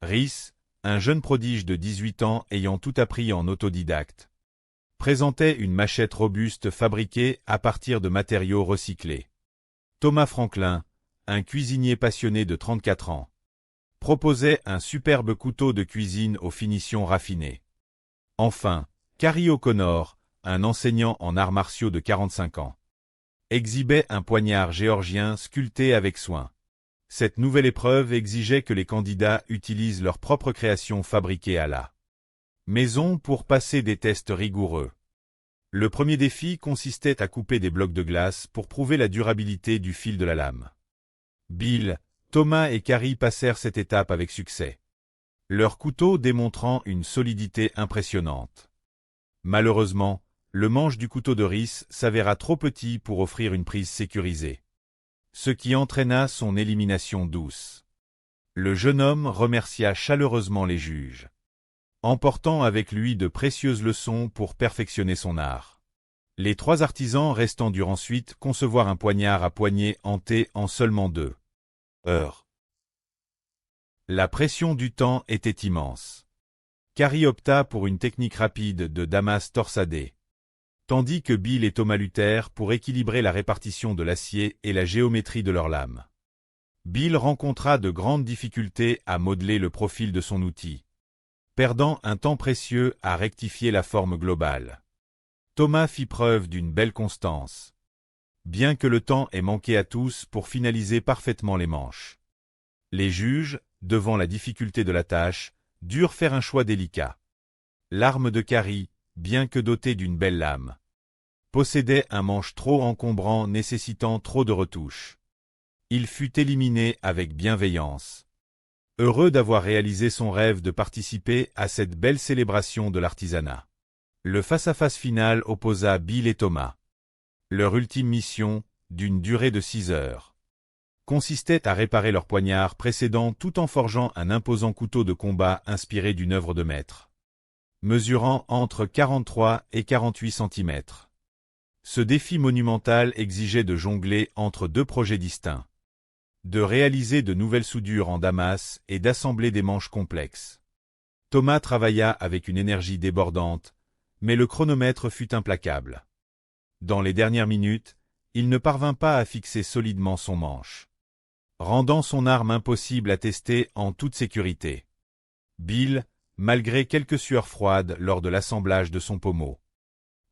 Rhys, un jeune prodige de 18 ans ayant tout appris en autodidacte, présentait une machette robuste fabriquée à partir de matériaux recyclés. Thomas Franklin, un cuisinier passionné de 34 ans, proposait un superbe couteau de cuisine aux finitions raffinées. Enfin, Carrie O'Connor, un enseignant en arts martiaux de 45 ans, exhibait un poignard géorgien sculpté avec soin. Cette nouvelle épreuve exigeait que les candidats utilisent leur propre création fabriquée à la maison pour passer des tests rigoureux. Le premier défi consistait à couper des blocs de glace pour prouver la durabilité du fil de la lame. Bill, Thomas et Carrie passèrent cette étape avec succès, leurs couteaux démontrant une solidité impressionnante. Malheureusement, le manche du couteau de Rhys s'avéra trop petit pour offrir une prise sécurisée, ce qui entraîna son élimination douce. Le jeune homme remercia chaleureusement les juges, emportant avec lui de précieuses leçons pour perfectionner son art. Les 3 artisans restant durent ensuite concevoir un poignard à poignée hanté en seulement 2 heures. La pression du temps était immense. Carrie opta pour une technique rapide de damas torsadé, tandis que Bill et Thomas luttèrent pour équilibrer la répartition de l'acier et la géométrie de leurs lames. Bill rencontra de grandes difficultés à modeler le profil de son outil, perdant un temps précieux à rectifier la forme globale. Thomas fit preuve d'une belle constance, bien que le temps ait manqué à tous pour finaliser parfaitement les manches. Les juges, devant la difficulté de la tâche, durent faire un choix délicat. L'arme de Carrie, bien que dotée d'une belle lame, possédait un manche trop encombrant nécessitant trop de retouches. Il fut éliminé avec bienveillance, heureux d'avoir réalisé son rêve de participer à cette belle célébration de l'artisanat. Le face-à-face final opposa Bill et Thomas. Leur ultime mission, d'une durée de 6 heures, consistait à réparer leur poignard précédent tout en forgeant un imposant couteau de combat inspiré d'une œuvre de maître, mesurant entre 43 et 48 cm. Ce défi monumental exigeait de jongler entre 2 projets distincts, de réaliser de nouvelles soudures en damas et d'assembler des manches complexes. Thomas travailla avec une énergie débordante, mais le chronomètre fut implacable. Dans les dernières minutes, il ne parvint pas à fixer solidement son manche, rendant son arme impossible à tester en toute sécurité. Bill, malgré quelques sueurs froides lors de l'assemblage de son pommeau,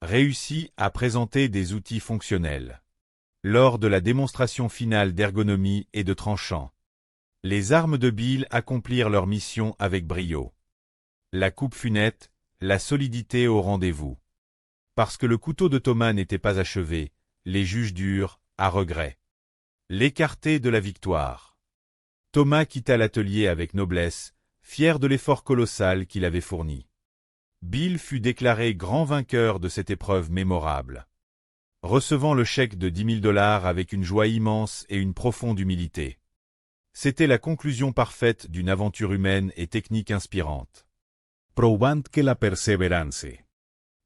réussit à présenter des outils fonctionnels. Lors de la démonstration finale d'ergonomie et de tranchant, les armes de Bill accomplirent leur mission avec brio. La coupe fut nette, la solidité au rendez-vous. Parce que le couteau de Thomas n'était pas achevé, les juges durent, à regret, l'écarter de la victoire. Thomas quitta l'atelier avec noblesse, fier de l'effort colossal qu'il avait fourni. Bill fut déclaré grand vainqueur de cette épreuve mémorable, recevant le chèque de 10 000 $ avec une joie immense et une profonde humilité. C'était la conclusion parfaite d'une aventure humaine et technique inspirante. Prouvant que la persévérance,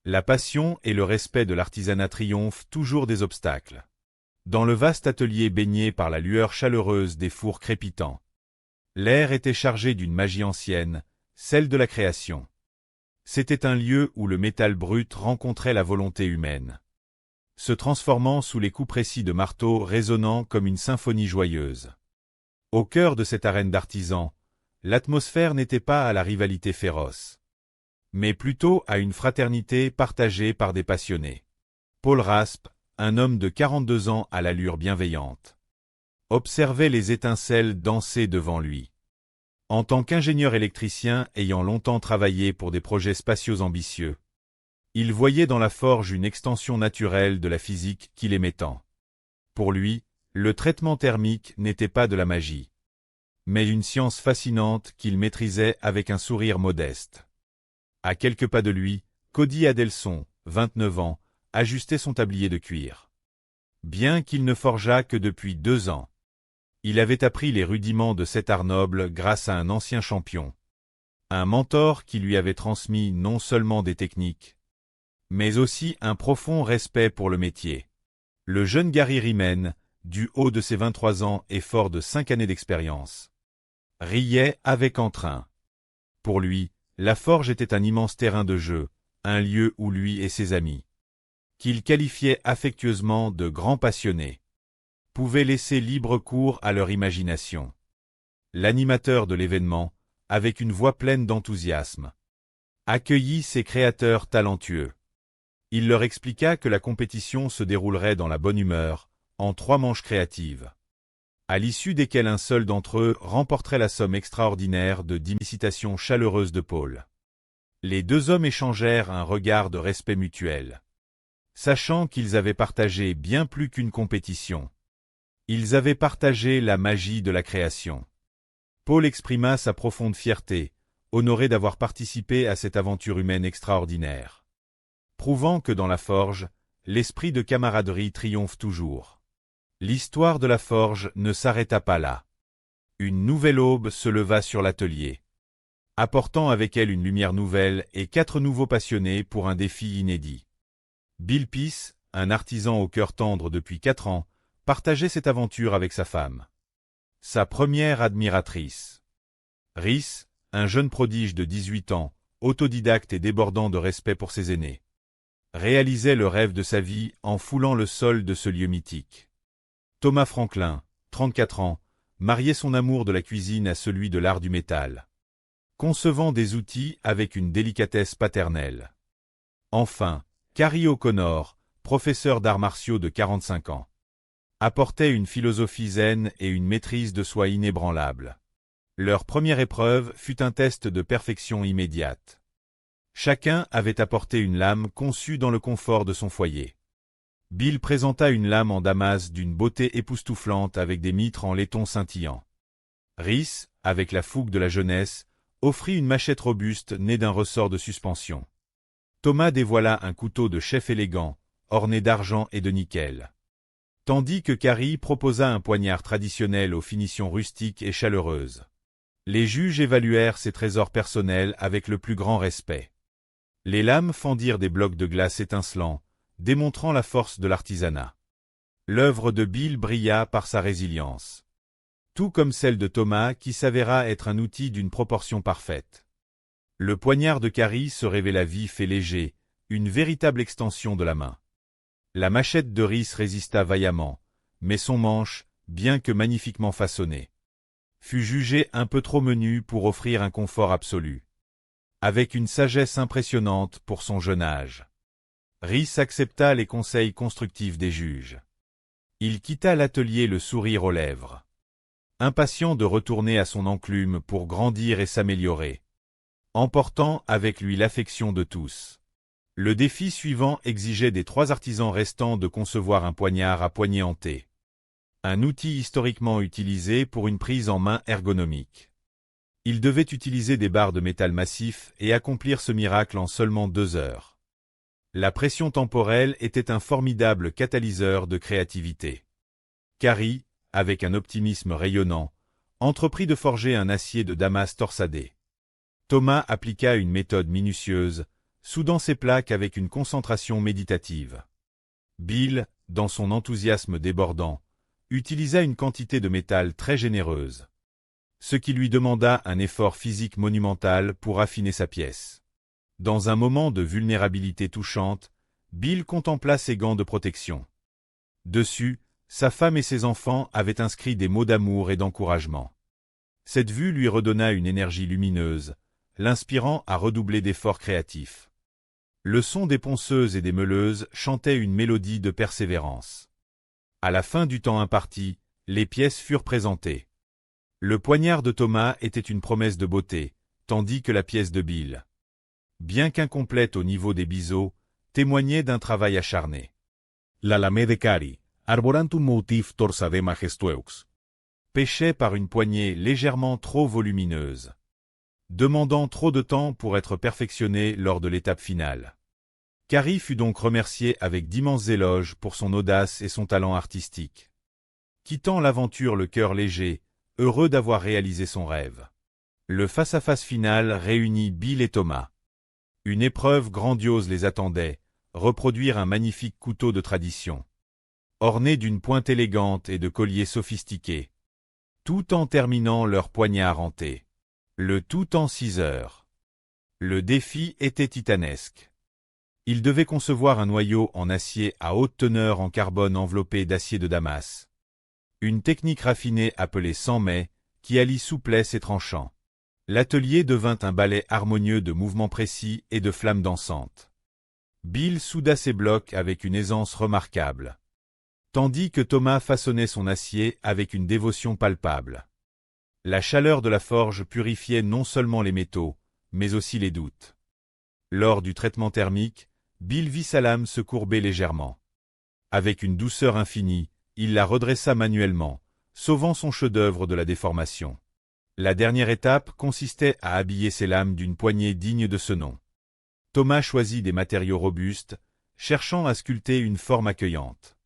la passion et le respect de l'artisanat triomphent toujours des obstacles. Dans le vaste atelier baigné par la lueur chaleureuse des fours crépitants, l'air était chargé d'une magie ancienne, celle de la création. C'était un lieu où le métal brut rencontrait la volonté humaine, se transformant sous les coups précis de marteau résonnant comme une symphonie joyeuse. Au cœur de cette arène d'artisans, l'atmosphère n'était pas à la rivalité féroce, mais plutôt à une fraternité partagée par des passionnés. Paul Raspe, un homme de 42 ans à l'allure bienveillante, observait les étincelles danser devant lui. En tant qu'ingénieur électricien ayant longtemps travaillé pour des projets spatiaux ambitieux, il voyait dans la forge une extension naturelle de la physique qu'il aimait tant. Pour lui, le traitement thermique n'était pas de la magie, mais une science fascinante qu'il maîtrisait avec un sourire modeste. À quelques pas de lui, Cody Adelson, 29 ans, ajustait son tablier de cuir. Bien qu'il ne forgeât que depuis 2 ans, il avait appris les rudiments de cet art noble grâce à un ancien champion, un mentor qui lui avait transmis non seulement des techniques, mais aussi un profond respect pour le métier. Le jeune Gary Riemann, du haut de ses 23 ans et fort de 5 années d'expérience, riait avec entrain. Pour lui, la forge était un immense terrain de jeu, un lieu où lui et ses amis, qu'il qualifiait affectueusement de grands passionnés, pouvaient laisser libre cours à leur imagination. L'animateur de l'événement, avec une voix pleine d'enthousiasme, accueillit ses créateurs talentueux. Il leur expliqua que la compétition se déroulerait dans la bonne humeur, en 3 manches créatives, à l'issue desquelles un seul d'entre eux remporterait la somme extraordinaire de 10 citations chaleureuses de Paul. Les 2 hommes échangèrent un regard de respect mutuel, sachant qu'ils avaient partagé bien plus qu'une compétition. Ils avaient partagé la magie de la création. Paul exprima sa profonde fierté, honoré d'avoir participé à cette aventure humaine extraordinaire, prouvant que dans la forge, l'esprit de camaraderie triomphe toujours. L'histoire de la forge ne s'arrêta pas là. Une nouvelle aube se leva sur l'atelier, apportant avec elle une lumière nouvelle et 4 nouveaux passionnés pour un défi inédit. Bill Peace, un artisan au cœur tendre depuis 4 ans, partageait cette aventure avec sa femme. Sa première admiratrice. Rhys, un jeune prodige de 18 ans, autodidacte et débordant de respect pour ses aînés, réalisait le rêve de sa vie en foulant le sol de ce lieu mythique. Thomas Franklin, 34 ans, mariait son amour de la cuisine à celui de l'art du métal, concevant des outils avec une délicatesse paternelle. Enfin, Carrie O'Connor, professeur d'arts martiaux de 45 ans, apportait une philosophie zen et une maîtrise de soi inébranlable. Leur première épreuve fut un test de perfection immédiate. Chacun avait apporté une lame conçue dans le confort de son foyer. Bill présenta une lame en damas d'une beauté époustouflante avec des mitres en laiton scintillant. Rhys, avec la fougue de la jeunesse, offrit une machette robuste née d'un ressort de suspension. Thomas dévoila un couteau de chef élégant, orné d'argent et de nickel. Tandis que Carrie proposa un poignard traditionnel aux finitions rustiques et chaleureuses. Les juges évaluèrent ces trésors personnels avec le plus grand respect. Les lames fendirent des blocs de glace étincelants, démontrant la force de l'artisanat. L'œuvre de Bill brilla par sa résilience. Tout comme celle de Thomas qui s'avéra être un outil d'une proportion parfaite. Le poignard de Carrie se révéla vif et léger, une véritable extension de la main. La machette de Rhys résista vaillamment, mais son manche, bien que magnifiquement façonné, fut jugé un peu trop menu pour offrir un confort absolu. Avec une sagesse impressionnante pour son jeune âge, Rhys accepta les conseils constructifs des juges. Il quitta l'atelier le sourire aux lèvres, impatient de retourner à son enclume pour grandir et s'améliorer, emportant avec lui l'affection de tous. Le défi suivant exigeait des 3 artisans restants de concevoir un poignard à poignée hantée. Un outil historiquement utilisé pour une prise en main ergonomique. Ils devaient utiliser des barres de métal massif et accomplir ce miracle en seulement 2 heures. La pression temporelle était un formidable catalyseur de créativité. Carrie, avec un optimisme rayonnant, entreprit de forger un acier de damas torsadé. Thomas appliqua une méthode minutieuse, soudant ses plaques avec une concentration méditative. Bill, dans son enthousiasme débordant, utilisa une quantité de métal très généreuse, ce qui lui demanda un effort physique monumental pour affiner sa pièce. Dans un moment de vulnérabilité touchante, Bill contempla ses gants de protection. Dessus, sa femme et ses enfants avaient inscrit des mots d'amour et d'encouragement. Cette vue lui redonna une énergie lumineuse, l'inspirant à redoubler d'efforts créatifs. Le son des ponceuses et des meuleuses chantait une mélodie de persévérance. À la fin du temps imparti, les pièces furent présentées. Le poignard de Thomas était une promesse de beauté, tandis que la pièce de Bill, bien qu'incomplète au niveau des biseaux, témoignait d'un travail acharné. La lame de Carrie, arborant un motif torsadé majestueux, Pêchait par une poignée légèrement trop volumineuse, demandant trop de temps pour être perfectionnée lors de l'étape finale. Carrie fut donc remercié avec d'immenses éloges pour son audace et son talent artistique. Quittant l'aventure le cœur léger, heureux d'avoir réalisé son rêve. Le face-à-face final réunit Bill et Thomas. Une épreuve grandiose les attendait, reproduire un magnifique couteau de tradition, orné d'une pointe élégante et de colliers sophistiqués, tout en terminant leur poignard hanté. Le tout en 6 heures. Le défi était titanesque. Ils devaient concevoir un noyau en acier à haute teneur en carbone enveloppé d'acier de Damas. Une technique raffinée appelée sans-mai, qui allie souplesse et tranchant. L'atelier devint un ballet harmonieux de mouvements précis et de flammes dansantes. Bill souda ses blocs avec une aisance remarquable, tandis que Thomas façonnait son acier avec une dévotion palpable. La chaleur de la forge purifiait non seulement les métaux, mais aussi les doutes. Lors du traitement thermique, Bill vit sa lame se courber légèrement. Avec une douceur infinie, il la redressa manuellement, sauvant son chef-d'œuvre de la déformation. La dernière étape consistait à habiller ses lames d'une poignée digne de ce nom. Thomas choisit des matériaux robustes, cherchant à sculpter une forme accueillante.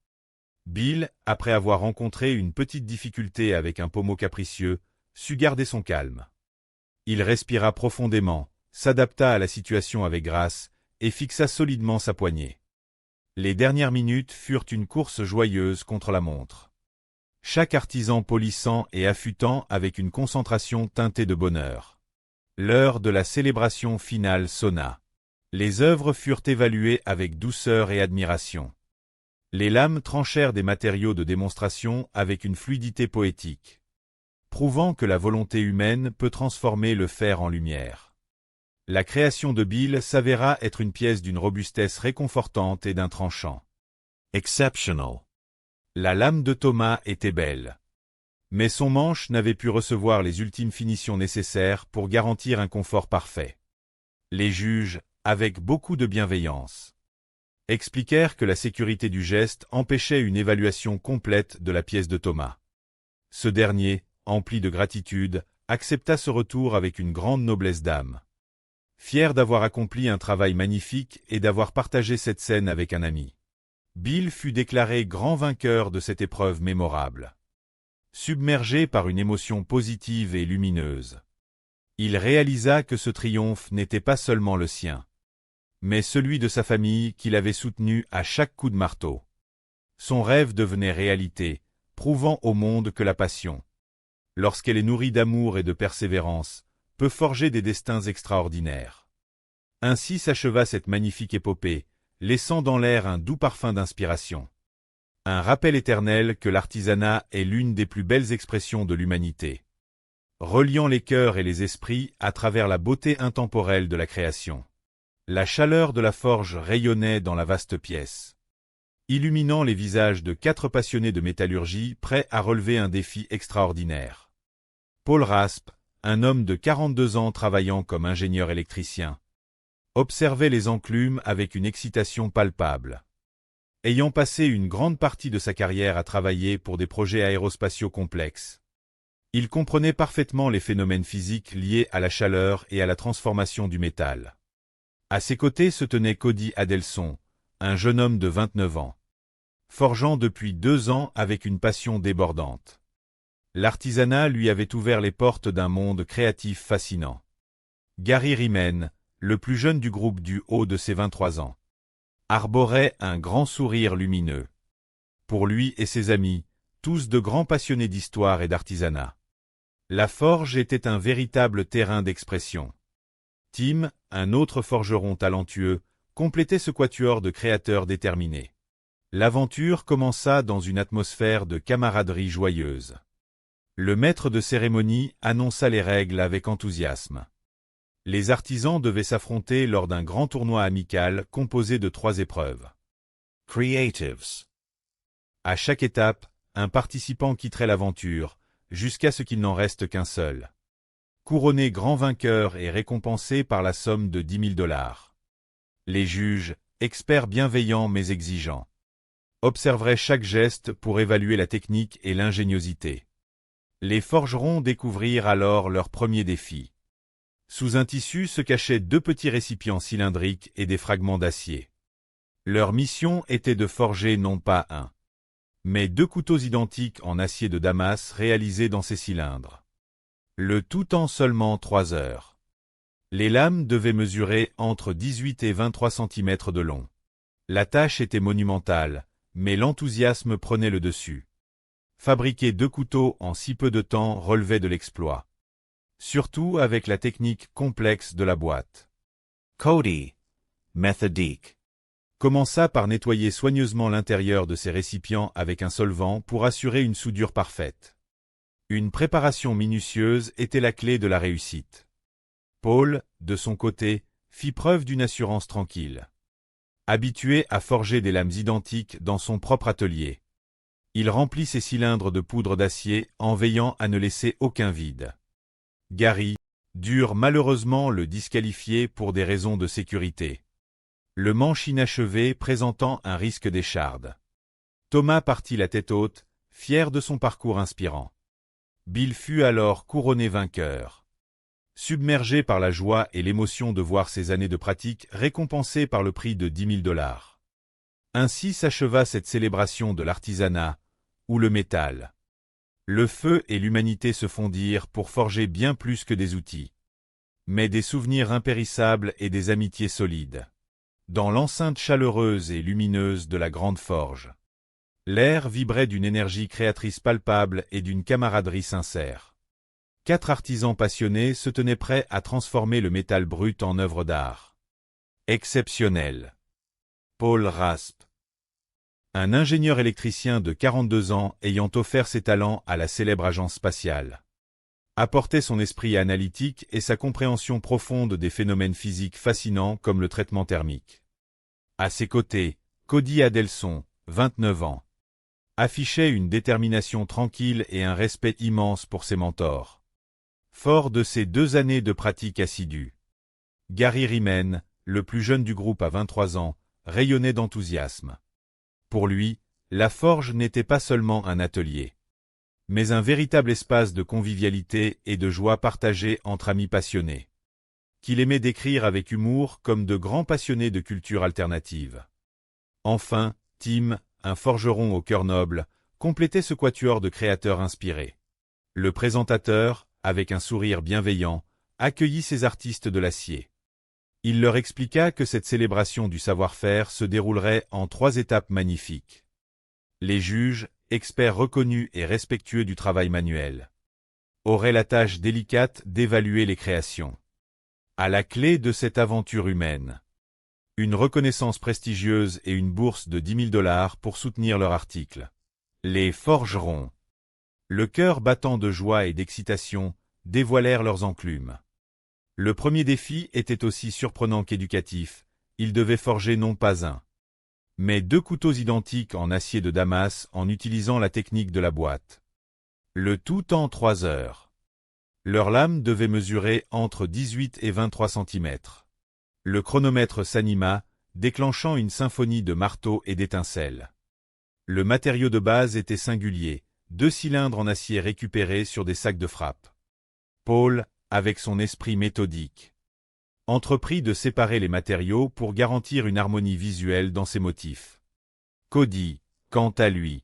Bill, après avoir rencontré une petite difficulté avec un pommeau capricieux, sut garder son calme. Il respira profondément, s'adapta à la situation avec grâce, et fixa solidement sa poignée. Les dernières minutes furent une course joyeuse contre la montre. Chaque artisan polissant et affûtant avec une concentration teintée de bonheur. L'heure de la célébration finale sonna. Les œuvres furent évaluées avec douceur et admiration. Les lames tranchèrent des matériaux de démonstration avec une fluidité poétique, prouvant que la volonté humaine peut transformer le fer en lumière. La création de Bill s'avéra être une pièce d'une robustesse réconfortante et d'un tranchant. Exceptional. La lame de Thomas était belle. Mais son manche n'avait pu recevoir les ultimes finitions nécessaires pour garantir un confort parfait. Les juges, avec beaucoup de bienveillance, expliquèrent que la sécurité du geste empêchait une évaluation complète de la pièce de Thomas. Ce dernier, empli de gratitude, accepta ce retour avec une grande noblesse d'âme. Fier d'avoir accompli un travail magnifique et d'avoir partagé cette scène avec un ami, Bill fut déclaré grand vainqueur de cette épreuve mémorable. Submergé par une émotion positive et lumineuse, il réalisa que ce triomphe n'était pas seulement le sien, mais celui de sa famille qui l'avait soutenu à chaque coup de marteau. Son rêve devenait réalité, prouvant au monde que la passion, lorsqu'elle est nourrie d'amour et de persévérance, peut forger des destins extraordinaires. Ainsi s'acheva cette magnifique épopée, laissant dans l'air un doux parfum d'inspiration. Un rappel éternel que l'artisanat est l'une des plus belles expressions de l'humanité, reliant les cœurs et les esprits à travers la beauté intemporelle de la création. La chaleur de la forge rayonnait dans la vaste pièce, illuminant les visages de 4 passionnés de métallurgie prêts à relever un défi extraordinaire. Paul Raspe, un homme de 42 ans travaillant comme ingénieur électricien, observait les enclumes avec une excitation palpable. Ayant passé une grande partie de sa carrière à travailler pour des projets aérospatiaux complexes, il comprenait parfaitement les phénomènes physiques liés à la chaleur et à la transformation du métal. À ses côtés se tenait Cody Adelson, un jeune homme de 29 ans, forgeant depuis 2 ans avec une passion débordante. L'artisanat lui avait ouvert les portes d'un monde créatif fascinant. Gary Riemann, le plus jeune du groupe du haut de ses 23 ans, arborait un grand sourire lumineux. Pour lui et ses amis, tous de grands passionnés d'histoire et d'artisanat, la forge était un véritable terrain d'expression. Tim, un autre forgeron talentueux, complétait ce quatuor de créateurs déterminés. L'aventure commença dans une atmosphère de camaraderie joyeuse. Le maître de cérémonie annonça les règles avec enthousiasme. Les artisans devaient s'affronter lors d'un grand tournoi amical composé de 3 épreuves. Creatives. À chaque étape, un participant quitterait l'aventure, jusqu'à ce qu'il n'en reste qu'un seul. Couronné grand vainqueur et récompensé par la somme de $10 000. Les juges, experts bienveillants mais exigeants, observeraient chaque geste pour évaluer la technique et l'ingéniosité. Les forgerons découvrirent alors leur premier défi. Sous un tissu se cachaient 2 petits récipients cylindriques et des fragments d'acier. Leur mission était de forger non pas un, mais 2 couteaux identiques en acier de Damas réalisés dans ces cylindres. Le tout en seulement 3 heures. Les lames devaient mesurer entre 18 et 23 cm de long. La tâche était monumentale, mais l'enthousiasme prenait le dessus. Fabriquer 2 couteaux en si peu de temps relevait de l'exploit. Surtout avec la technique complexe de la boîte. Cody, méthodique, commença par nettoyer soigneusement l'intérieur de ses récipients avec un solvant pour assurer une soudure parfaite. Une préparation minutieuse était la clé de la réussite. Paul, de son côté, fit preuve d'une assurance tranquille. Habitué à forger des lames identiques dans son propre atelier, il remplit ses cylindres de poudre d'acier en veillant à ne laisser aucun vide. Gary durent malheureusement le disqualifier pour des raisons de sécurité, le manche inachevé présentant un risque d'écharde. Thomas partit la tête haute, fier de son parcours inspirant. Bill fut alors couronné vainqueur. Submergé par la joie et l'émotion de voir ses années de pratique récompensées par le prix de $10 000. Ainsi s'acheva cette célébration de l'artisanat, ou le métal. Le feu et l'humanité se fondirent pour forger bien plus que des outils, mais des souvenirs impérissables et des amitiés solides. dans l'enceinte chaleureuse et lumineuse de la grande forge. L'air vibrait d'une énergie créatrice palpable et d'une camaraderie sincère. 4 artisans passionnés se tenaient prêts à transformer le métal brut en œuvre d'art. Exceptionnel. Paul Raspe. Un ingénieur électricien de 42 ans ayant offert ses talents à la célèbre agence spatiale. Apportait son esprit analytique et sa compréhension profonde des phénomènes physiques fascinants comme le traitement thermique. À ses côtés, Cody Adelson, 29 ans. Affichait une détermination tranquille et un respect immense pour ses mentors. Fort de ses 2 années de pratique assidue. Gary Riemann, le plus jeune du groupe à 23 ans, rayonnait d'enthousiasme. Pour lui, la forge n'était pas seulement un atelier, mais un véritable espace de convivialité et de joie partagée entre amis passionnés, qu'il aimait décrire avec humour comme de grands passionnés de culture alternative. Enfin, Tim, un forgeron au cœur noble, complétait ce quatuor de créateurs inspirés. Le présentateur, avec un sourire bienveillant, accueillit ces artistes de l'acier. Il leur expliqua que cette célébration du savoir-faire se déroulerait en 3 étapes magnifiques. Les juges, experts reconnus et respectueux du travail manuel, auraient la tâche délicate d'évaluer les créations. À la clé de cette aventure humaine, une reconnaissance prestigieuse et une bourse de 10 000 $ pour soutenir leur article. Les forgerons, le cœur battant de joie et d'excitation, dévoilèrent leurs enclumes. Le premier défi était aussi surprenant qu'éducatif, ils devaient forger non pas un, mais 2 couteaux identiques en acier de Damas en utilisant la technique de la boîte. Le tout en 3 heures. Leurs lames devaient mesurer entre 18 et 23 cm. Le chronomètre s'anima, déclenchant une symphonie de marteaux et d'étincelles. Le matériau de base était singulier, 2 cylindres en acier récupérés sur des sacs de frappe. Paul, avec son esprit méthodique, entreprit de séparer les matériaux pour garantir une harmonie visuelle dans ses motifs. Cody, quant à lui,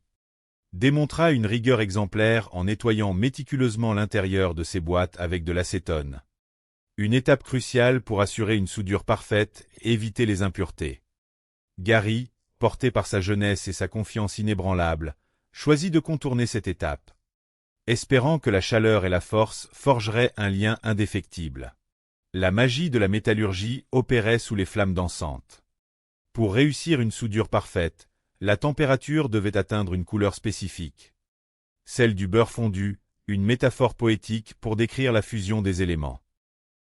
démontra une rigueur exemplaire en nettoyant méticuleusement l'intérieur de ses boîtes avec de l'acétone. Une étape cruciale pour assurer une soudure parfaite et éviter les impuretés. Gary, porté par sa jeunesse et sa confiance inébranlable, choisit de contourner cette étape, espérant que la chaleur et la force forgeraient un lien indéfectible. La magie de la métallurgie opérait sous les flammes dansantes. Pour réussir une soudure parfaite, la température devait atteindre une couleur spécifique. Celle du beurre fondu, une métaphore poétique pour décrire la fusion des éléments.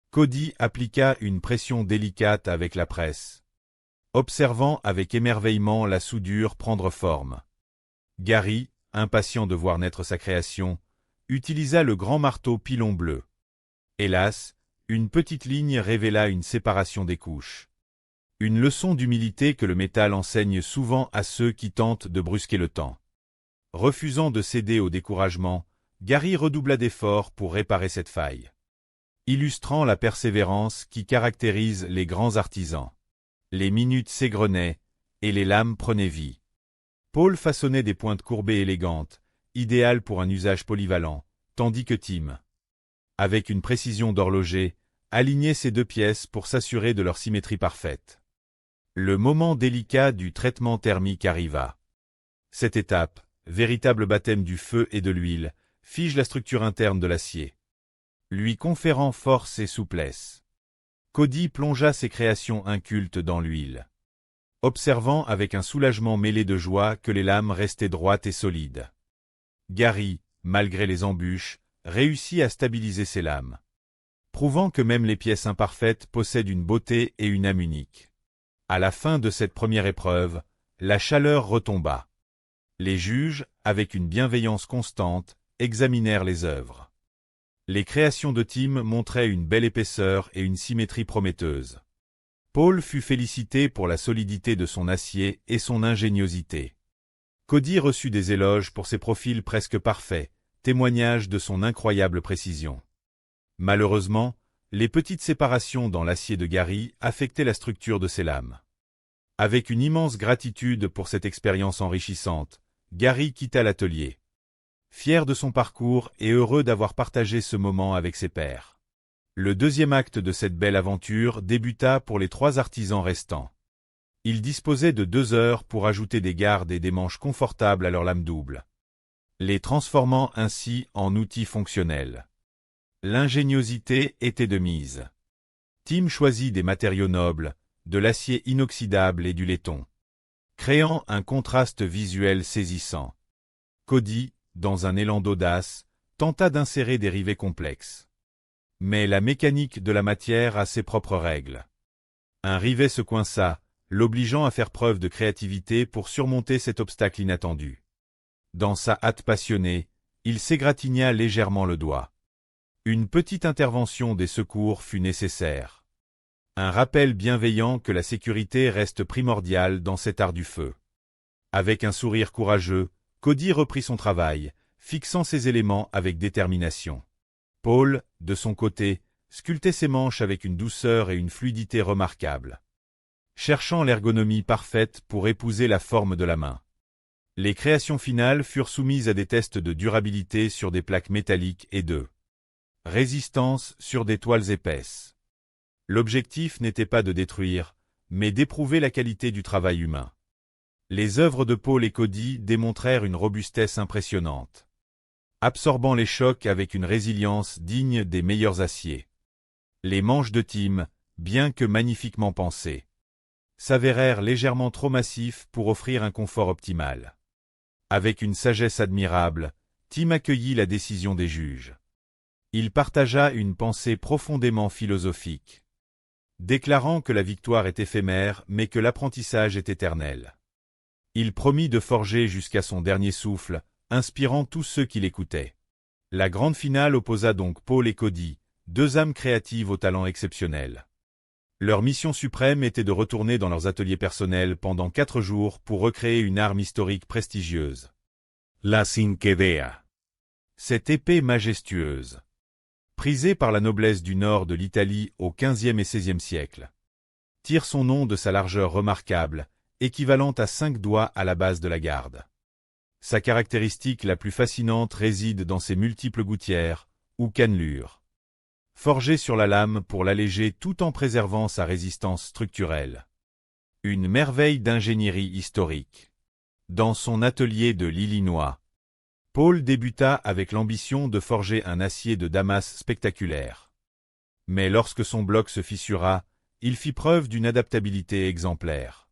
Cody appliqua une pression délicate avec la presse, observant avec émerveillement la soudure prendre forme. Gary, impatient de voir naître sa création, utilisa le grand marteau pilon bleu. Hélas, une petite ligne révéla une séparation des couches. Une leçon d'humilité que le métal enseigne souvent à ceux qui tentent de brusquer le temps. Refusant de céder au découragement, Gary redoubla d'efforts pour réparer cette faille, illustrant la persévérance qui caractérise les grands artisans. Les minutes s'égrenaient, et les lames prenaient vie. Paul façonnait des pointes courbées élégantes, idéales pour un usage polyvalent, tandis que Tim, avec une précision d'horloger, alignait ces 2 pièces pour s'assurer de leur symétrie parfaite. Le moment délicat du traitement thermique arriva. Cette étape, véritable baptême du feu et de l'huile, fige la structure interne de l'acier, lui conférant force et souplesse. Cody plongea ses créations incultes dans l'huile, observant avec un soulagement mêlé de joie que les lames restaient droites et solides. Gary, malgré les embûches, réussit à stabiliser ses lames, prouvant que même les pièces imparfaites possèdent une beauté et une âme unique. À la fin de cette première épreuve, la chaleur retomba. Les juges, avec une bienveillance constante, examinèrent les œuvres. Les créations de Tim montraient une belle épaisseur et une symétrie prometteuse. Paul fut félicité pour la solidité de son acier et son ingéniosité. Cody reçut des éloges pour ses profils presque parfaits, témoignage de son incroyable précision. Malheureusement, les petites séparations dans l'acier de Gary affectaient la structure de ses lames. Avec une immense gratitude pour cette expérience enrichissante, Gary quitta l'atelier, fier de son parcours et heureux d'avoir partagé ce moment avec ses pairs. Le deuxième acte de cette belle aventure débuta pour les 3 artisans restants. Ils disposaient de 2 heures pour ajouter des gardes et des manches confortables à leur lame double, les transformant ainsi en outils fonctionnels. L'ingéniosité était de mise. Tim choisit des matériaux nobles, de l'acier inoxydable et du laiton, créant un contraste visuel saisissant. Cody, dans un élan d'audace, tenta d'insérer des rivets complexes. Mais la mécanique de la matière a ses propres règles. Un rivet se coinça, l'obligeant à faire preuve de créativité pour surmonter cet obstacle inattendu. Dans sa hâte passionnée, il s'égratigna légèrement le doigt. Une petite intervention des secours fut nécessaire. Un rappel bienveillant que la sécurité reste primordiale dans cet art du feu. Avec un sourire courageux, Cody reprit son travail, fixant ses éléments avec détermination. Paul, de son côté, sculptait ses manches avec une douceur et une fluidité remarquables, cherchant l'ergonomie parfaite pour épouser la forme de la main. Les créations finales furent soumises à des tests de durabilité sur des plaques métalliques et de résistance sur des toiles épaisses. L'objectif n'était pas de détruire, mais d'éprouver la qualité du travail humain. Les œuvres de Paul et Cody démontrèrent une robustesse impressionnante, absorbant les chocs avec une résilience digne des meilleurs aciers. Les manches de Tim, bien que magnifiquement pensées, s'avérèrent légèrement trop massifs pour offrir un confort optimal. Avec une sagesse admirable, Tim accueillit la décision des juges. Il partagea une pensée profondément philosophique, déclarant que la victoire est éphémère mais que l'apprentissage est éternel. Il promit de forger jusqu'à son dernier souffle, inspirant tous ceux qui l'écoutaient. La grande finale opposa donc Paul et Cody, 2 âmes créatives au talent exceptionnel. Leur mission suprême était de retourner dans leurs ateliers personnels pendant 4 jours pour recréer une arme historique prestigieuse. La Cinquedea. Cette épée majestueuse, prisée par la noblesse du nord de l'Italie au XVe et XVIe siècle, tire son nom de sa largeur remarquable, équivalente à 5 doigts à la base de la garde. Sa caractéristique la plus fascinante réside dans ses multiples gouttières, ou cannelures, forgées sur la lame pour l'alléger tout en préservant sa résistance structurelle. Une merveille d'ingénierie historique. Dans son atelier de l'Illinois, Paul débuta avec l'ambition de forger un acier de Damas spectaculaire. Mais lorsque son bloc se fissura, il fit preuve d'une adaptabilité exemplaire.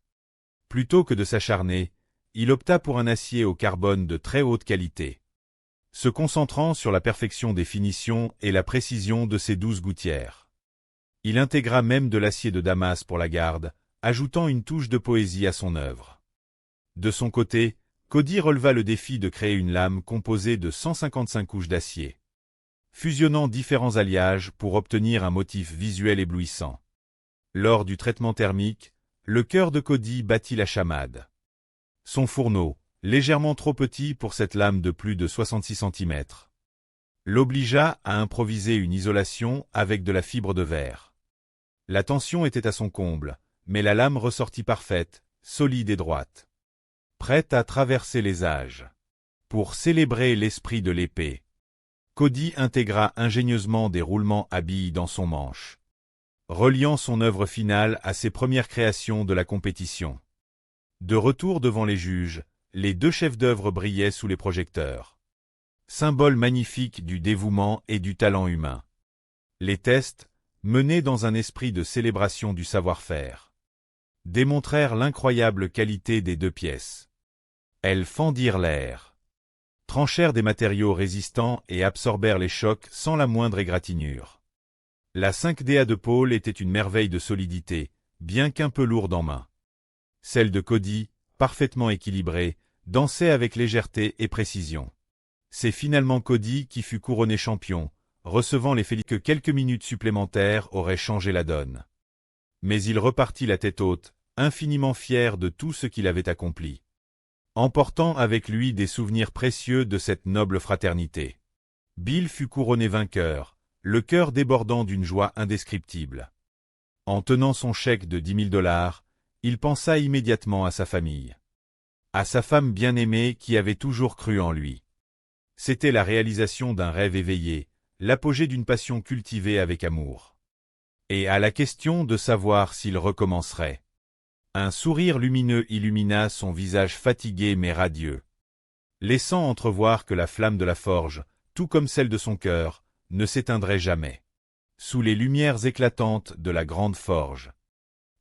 Plutôt que de s'acharner, il opta pour un acier au carbone de très haute qualité, se concentrant sur la perfection des finitions et la précision de ses 12 gouttières. Il intégra même de l'acier de Damas pour la garde, ajoutant une touche de poésie à son œuvre. De son côté, Cody releva le défi de créer une lame composée de 155 couches d'acier, fusionnant différents alliages pour obtenir un motif visuel éblouissant. Lors du traitement thermique, le cœur de Cody battit la chamade. Son fourneau, légèrement trop petit pour cette lame de plus de 66 cm, l'obligea à improviser une isolation avec de la fibre de verre. La tension était à son comble, mais la lame ressortit parfaite, solide et droite, prête à traverser les âges. Pour célébrer l'esprit de l'épée, Cody intégra ingénieusement des roulements à billes dans son manche, reliant son œuvre finale à ses premières créations de la compétition. De retour devant les juges, les 2 chefs d'œuvre brillaient sous les projecteurs, symbole magnifique du dévouement et du talent humain. Les tests, menés dans un esprit de célébration du savoir-faire, démontrèrent l'incroyable qualité des 2 pièces. Elles fendirent l'air, tranchèrent des matériaux résistants et absorbèrent les chocs sans la moindre égratignure. La 5DA de Paul était une merveille de solidité, bien qu'un peu lourde en main. Celle de Cody, parfaitement équilibrée, dansait avec légèreté et précision. C'est finalement Cody qui fut couronné champion, recevant les félicitations que quelques minutes supplémentaires auraient changé la donne. Mais il repartit la tête haute, infiniment fier de tout ce qu'il avait accompli, emportant avec lui des souvenirs précieux de cette noble fraternité. Bill fut couronné vainqueur, le cœur débordant d'une joie indescriptible. En tenant son chèque de 10 000 $, il pensa immédiatement à sa famille, à sa femme bien-aimée qui avait toujours cru en lui. C'était la réalisation d'un rêve éveillé, l'apogée d'une passion cultivée avec amour. Et à la question de savoir s'il recommencerait, Un sourire lumineux illumina son visage fatigué mais radieux, laissant entrevoir que la flamme de la forge, tout comme celle de son cœur, ne s'éteindrait jamais. Sous les lumières éclatantes de la grande forge,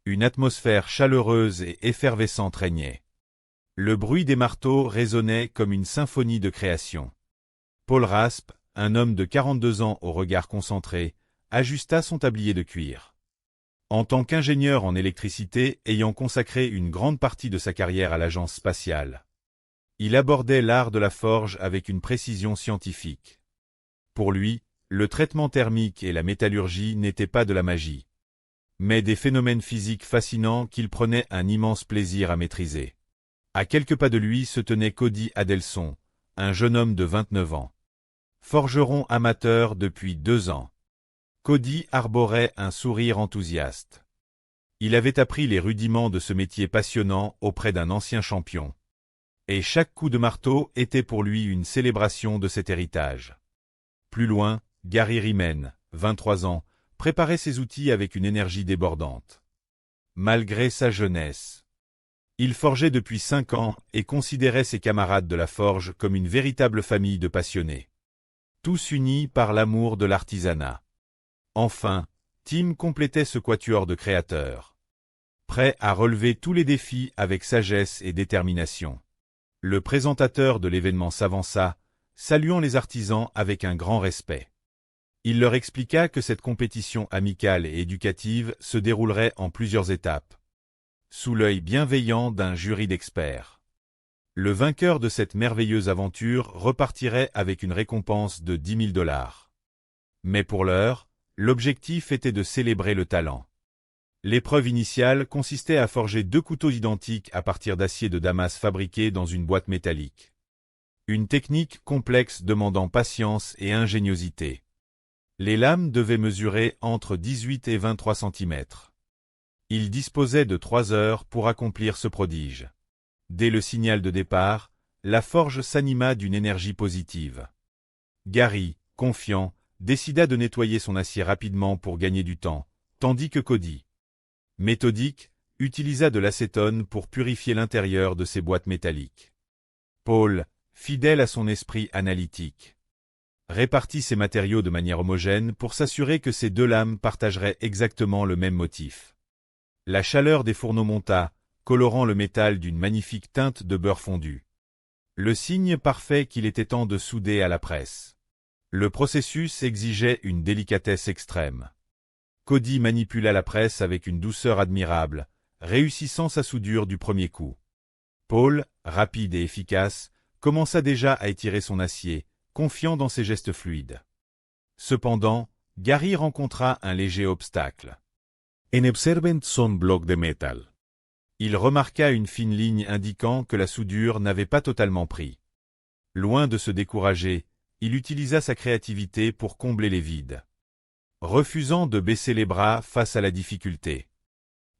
une atmosphère chaleureuse et effervescente régnait. Le bruit des marteaux résonnait comme une symphonie de création. Paul Raspe, un homme de 42 ans au regard concentré, ajusta son tablier de cuir. En tant qu'ingénieur en électricité ayant consacré une grande partie de sa carrière à l'agence spatiale, il abordait l'art de la forge avec une précision scientifique. Pour lui, le traitement thermique et la métallurgie n'étaient pas de la magie, mais des phénomènes physiques fascinants qu'il prenait un immense plaisir à maîtriser. À quelques pas de lui se tenait Cody Adelson, un jeune homme de 29 ans. Forgeron amateur depuis 2 ans. Cody arborait un sourire enthousiaste. Il avait appris les rudiments de ce métier passionnant auprès d'un ancien champion. Et chaque coup de marteau était pour lui une célébration de cet héritage. Plus loin, Gary Riemann, 23 ans, préparait ses outils avec une énergie débordante. Malgré sa jeunesse, il forgeait depuis 5 ans et considérait ses camarades de la forge comme une véritable famille de passionnés. Tous unis par l'amour de l'artisanat. Enfin, Tim complétait ce quatuor de créateurs, prêt à relever tous les défis avec sagesse et détermination. Le présentateur de l'événement s'avança, saluant les artisans avec un grand respect. Il leur expliqua que cette compétition amicale et éducative se déroulerait en plusieurs étapes, sous l'œil bienveillant d'un jury d'experts. Le vainqueur de cette merveilleuse aventure repartirait avec une récompense de 10 000 $. Mais pour l'heure, l'objectif était de célébrer le talent. L'épreuve initiale consistait à forger 2 couteaux identiques à partir d'acier de Damas fabriqué dans une boîte métallique. Une technique complexe demandant patience et ingéniosité. Les lames devaient mesurer entre 18 et 23 cm. Il disposait de 3 heures pour accomplir ce prodige. Dès le signal de départ, la forge s'anima d'une énergie positive. Gary, confiant, décida de nettoyer son acier rapidement pour gagner du temps, tandis que Cody, méthodique, utilisa de l'acétone pour purifier l'intérieur de ses boîtes métalliques. Paul, fidèle à son esprit analytique, répartit ses matériaux de manière homogène pour s'assurer que ces 2 lames partageraient exactement le même motif. La chaleur des fourneaux monta, colorant le métal d'une magnifique teinte de beurre fondu. Le signe parfait qu'il était temps de souder à la presse. Le processus exigeait une délicatesse extrême. Cody manipula la presse avec une douceur admirable, réussissant sa soudure du premier coup. Paul, rapide et efficace, commença déjà à étirer son acier, confiant dans ses gestes fluides. Cependant, Gary rencontra un léger obstacle. En observant son bloc de métal. Il remarqua une fine ligne indiquant que la soudure n'avait pas totalement pris. Loin de se décourager, il utilisa sa créativité pour combler les vides, refusant de baisser les bras face à la difficulté.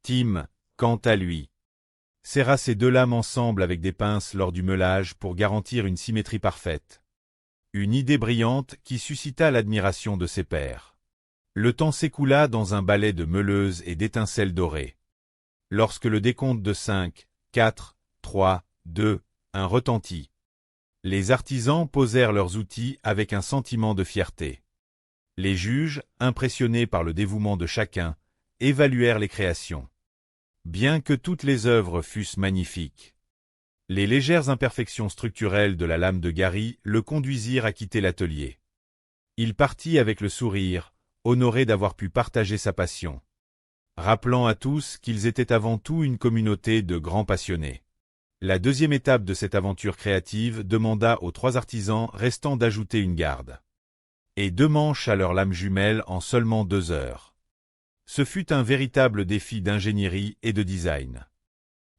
Tim, quant à lui, serra ses 2 lames ensemble avec des pinces lors du meulage pour garantir une symétrie parfaite. Une idée brillante qui suscita l'admiration de ses pairs. Le temps s'écoula dans un ballet de meuleuses et d'étincelles dorées. Lorsque le décompte de 5, 4, 3, 2, 1 retentit, les artisans posèrent leurs outils avec un sentiment de fierté. Les juges, impressionnés par le dévouement de chacun, évaluèrent les créations. Bien que toutes les œuvres fussent magnifiques, les légères imperfections structurelles de la lame de Gary le conduisirent à quitter l'atelier. Il partit avec le sourire, honoré d'avoir pu partager sa passion, rappelant à tous qu'ils étaient avant tout une communauté de grands passionnés. La deuxième étape de cette aventure créative demanda aux 3 artisans restants d'ajouter une garde et 2 manches à leur lame jumelle en seulement 2 heures. Ce fut un véritable défi d'ingénierie et de design.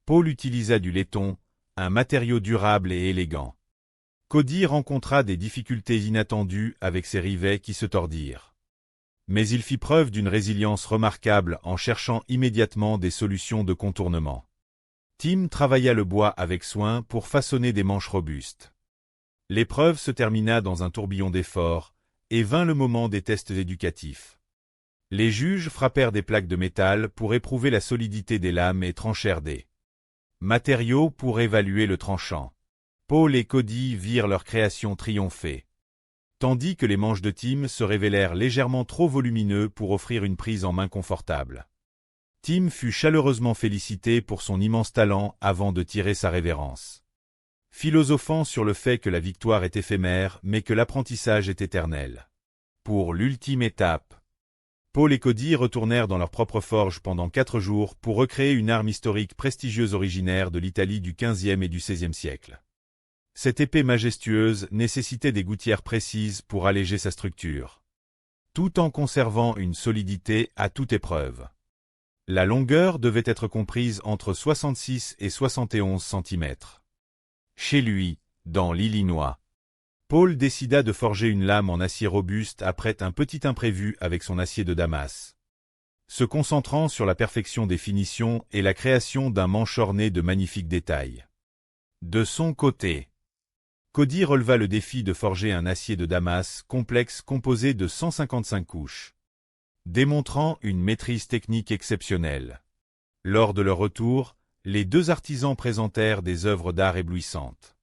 Paul utilisa du laiton, un matériau durable et élégant. Cody rencontra des difficultés inattendues avec ses rivets qui se tordirent. Mais il fit preuve d'une résilience remarquable en cherchant immédiatement des solutions de contournement. Tim travailla le bois avec soin pour façonner des manches robustes. L'épreuve se termina dans un tourbillon d'efforts, et vint le moment des tests éducatifs. Les juges frappèrent des plaques de métal pour éprouver la solidité des lames et tranchèrent des matériaux pour évaluer le tranchant. Paul et Cody virent leur création triompher. Tandis que les manches de Tim se révélèrent légèrement trop volumineux pour offrir une prise en main confortable. Tim fut chaleureusement félicité pour son immense talent avant de tirer sa révérence. Philosophant sur le fait que la victoire est éphémère mais que l'apprentissage est éternel. Pour l'ultime étape, Paul et Cody retournèrent dans leur propre forge pendant 4 jours pour recréer une arme historique prestigieuse originaire de l'Italie du XVe et du XVIe siècle. Cette épée majestueuse nécessitait des gouttières précises pour alléger sa structure, tout en conservant une solidité à toute épreuve. La longueur devait être comprise entre 66 et 71 cm. Chez lui, dans l'Illinois, Paul décida de forger une lame en acier robuste après un petit imprévu avec son acier de Damas, se concentrant sur la perfection des finitions et la création d'un manche orné de magnifiques détails. De son côté, Cody releva le défi de forger un acier de Damas complexe composé de 155 couches, démontrant une maîtrise technique exceptionnelle. Lors de leur retour, les deux artisans présentèrent des œuvres d'art éblouissantes.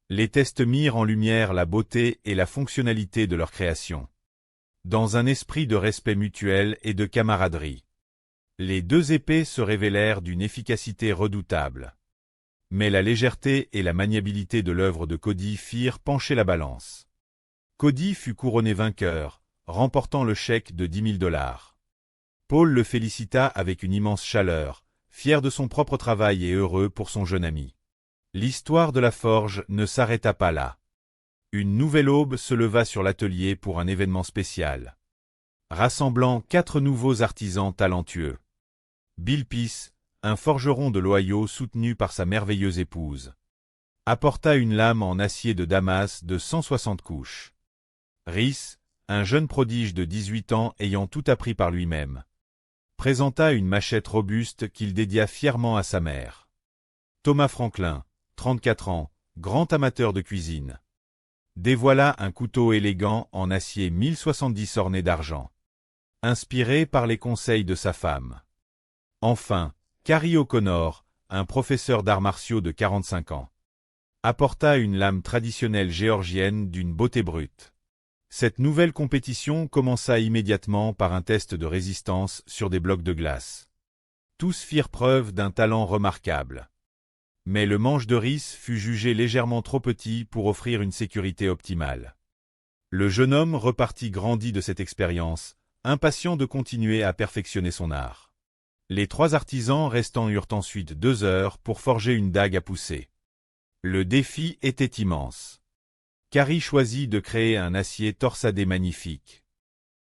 Les tests mirent en lumière la beauté et la fonctionnalité de leur création, dans un esprit de respect mutuel et de camaraderie. Les deux épées se révélèrent d'une efficacité redoutable. Mais la légèreté et la maniabilité de l'œuvre de Cody firent pencher la balance. Cody fut couronné vainqueur, remportant le chèque de 10 000 $. Paul le félicita avec une immense chaleur, fier de son propre travail et heureux pour son jeune ami. L'histoire de la forge ne s'arrêta pas là. Une nouvelle aube se leva sur l'atelier pour un événement spécial, rassemblant 4 nouveaux artisans talentueux. Bill Peace, un forgeron de l'Ohio soutenu par sa merveilleuse épouse, apporta une lame en acier de Damas de 160 couches. Rhys, un jeune prodige de 18 ans ayant tout appris par lui-même, présenta une machette robuste qu'il dédia fièrement à sa mère. Thomas Franklin, 34 ans, grand amateur de cuisine, dévoila un couteau élégant en acier 1070 orné d'argent, inspiré par les conseils de sa femme. Enfin, Carrie O'Connor, un professeur d'arts martiaux de 45 ans, apporta une lame traditionnelle géorgienne d'une beauté brute. Cette nouvelle compétition commença immédiatement par un test de résistance sur des blocs de glace. Tous firent preuve d'un talent remarquable. Mais le manche de Rhys fut jugé légèrement trop petit pour offrir une sécurité optimale. Le jeune homme repartit grandi de cette expérience, impatient de continuer à perfectionner son art. Les 3 artisans restants eurent ensuite 2 heures pour forger une dague à pousser. Le défi était immense. Carrie choisit de créer un acier torsadé magnifique,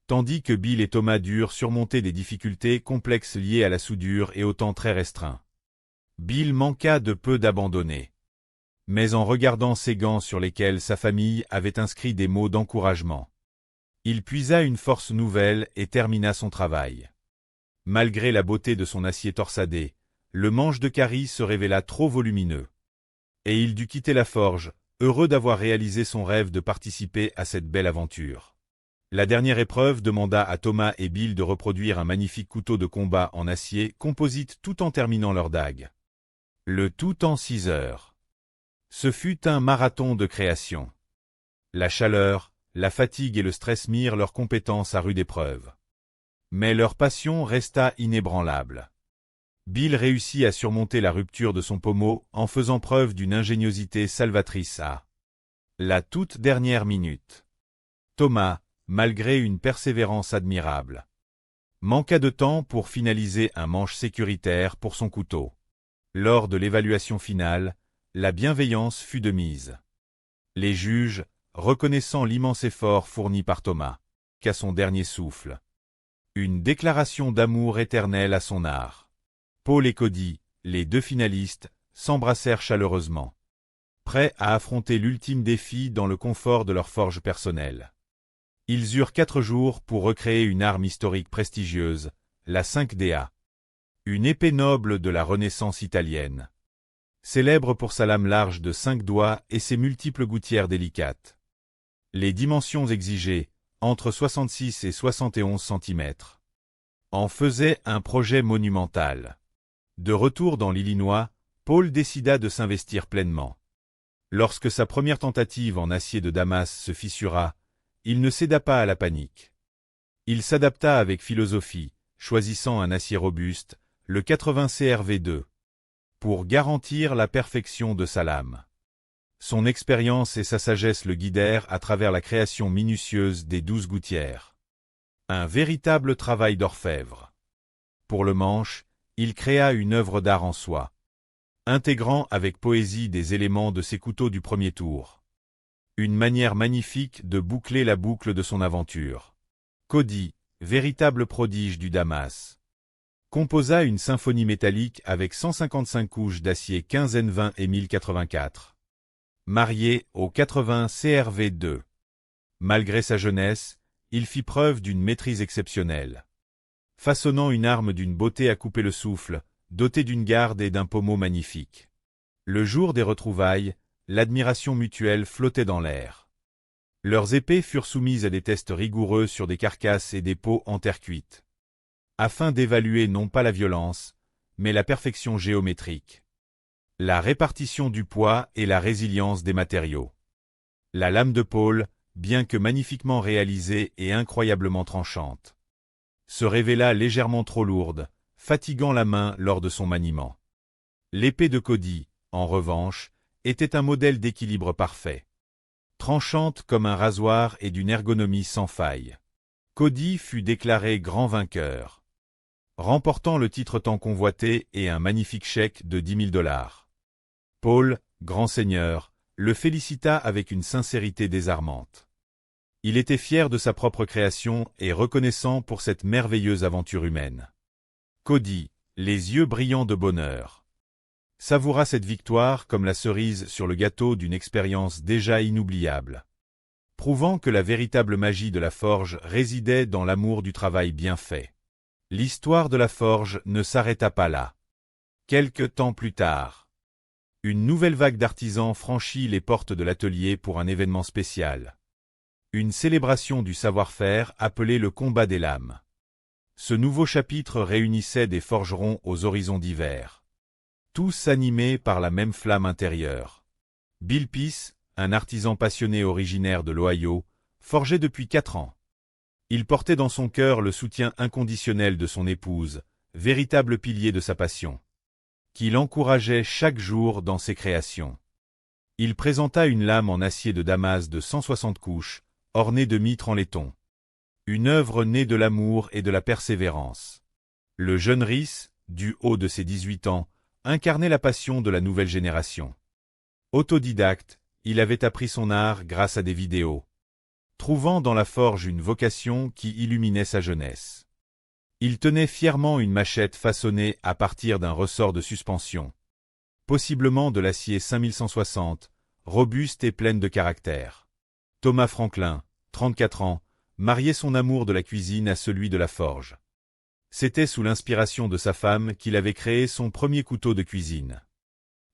tandis que Bill et Thomas durent surmonter des difficultés complexes liées à la soudure et au temps très restreint. Bill manqua de peu d'abandonner. Mais en regardant ses gants sur lesquels sa famille avait inscrit des mots d'encouragement, il puisa une force nouvelle et termina son travail. Malgré la beauté de son acier torsadé, le manche de Carrie se révéla trop volumineux. Et il dut quitter la forge, heureux d'avoir réalisé son rêve de participer à cette belle aventure. La dernière épreuve demanda à Thomas et Bill de reproduire un magnifique couteau de combat en acier composite tout en terminant leur dague. Le tout en 6 heures. Ce fut un marathon de création. La chaleur, la fatigue et le stress mirent leurs compétences à rude épreuve. Mais leur passion resta inébranlable. Bill réussit à surmonter la rupture de son pommeau en faisant preuve d'une ingéniosité salvatrice à la toute dernière minute. Thomas, malgré une persévérance admirable, manqua de temps pour finaliser un manche sécuritaire pour son couteau. Lors de l'évaluation finale, la bienveillance fut de mise. Les juges, reconnaissant l'immense effort fourni par Thomas, qu'à son dernier souffle, une déclaration d'amour éternel à son art. Paul et Cody, les 2 finalistes, s'embrassèrent chaleureusement, prêts à affronter l'ultime défi dans le confort de leur forge personnelle. Ils eurent 4 jours pour recréer une arme historique prestigieuse, la 5DA, une épée noble de la Renaissance italienne, célèbre pour sa lame large de 5 doigts et ses multiples gouttières délicates. Les dimensions exigées, entre 66 et 71 cm, en faisait un projet monumental. De retour dans l'Illinois, Paul décida de s'investir pleinement. Lorsque sa première tentative en acier de Damas se fissura, il ne céda pas à la panique. Il s'adapta avec philosophie, choisissant un acier robuste, le 80 CRV2, pour garantir la perfection de sa lame. Son expérience et sa sagesse le guidèrent à travers la création minutieuse des 12 gouttières. Un véritable travail d'orfèvre. Pour le manche, il créa une œuvre d'art en soi, intégrant avec poésie des éléments de ses couteaux du premier tour. Une manière magnifique de boucler la boucle de son aventure. Cody, véritable prodige du Damas, composa une symphonie métallique avec 155 couches d'acier 15N20 et 1084. Marié au 80 CRV2. Malgré sa jeunesse, il fit preuve d'une maîtrise exceptionnelle, façonnant une arme d'une beauté à couper le souffle, dotée d'une garde et d'un pommeau magnifique. Le jour des retrouvailles, l'admiration mutuelle flottait dans l'air. Leurs épées furent soumises à des tests rigoureux sur des carcasses et des peaux en terre cuite, afin d'évaluer non pas la violence, mais la perfection géométrique, la répartition du poids et la résilience des matériaux. La lame de Paul, bien que magnifiquement réalisée et incroyablement tranchante, se révéla légèrement trop lourde, fatiguant la main lors de son maniement. L'épée de Cody, en revanche, était un modèle d'équilibre parfait. Tranchante comme un rasoir et d'une ergonomie sans faille. Cody fut déclaré grand vainqueur, remportant le titre tant convoité et un magnifique chèque de 10 000 $. Paul, grand seigneur, le félicita avec une sincérité désarmante. Il était fier de sa propre création et reconnaissant pour cette merveilleuse aventure humaine. Cody, les yeux brillants de bonheur, savoura cette victoire comme la cerise sur le gâteau d'une expérience déjà inoubliable, prouvant que la véritable magie de la forge résidait dans l'amour du travail bien fait. L'histoire de la forge ne s'arrêta pas là. Quelque temps plus tard, une nouvelle vague d'artisans franchit les portes de l'atelier pour un événement spécial. Une célébration du savoir-faire appelée le combat des lames. Ce nouveau chapitre réunissait des forgerons aux horizons divers, tous animés par la même flamme intérieure. Bill Peace, un artisan passionné originaire de l'Ohio, forgeait depuis 4 ans. Il portait dans son cœur le soutien inconditionnel de son épouse, véritable pilier de sa passion, qui l'encourageait chaque jour dans ses créations. Il présenta une lame en acier de Damas de 160 couches, ornée de mitres en laiton. Une œuvre née de l'amour et de la persévérance. Le jeune Rhys, du haut de ses 18 ans, incarnait la passion de la nouvelle génération. Autodidacte, il avait appris son art grâce à des vidéos, trouvant dans la forge une vocation qui illuminait sa jeunesse. Il tenait fièrement une machette façonnée à partir d'un ressort de suspension, possiblement de l'acier 5160, robuste et pleine de caractère. Thomas Franklin, 34 ans, mariait son amour de la cuisine à celui de la forge. C'était sous l'inspiration de sa femme qu'il avait créé son premier couteau de cuisine.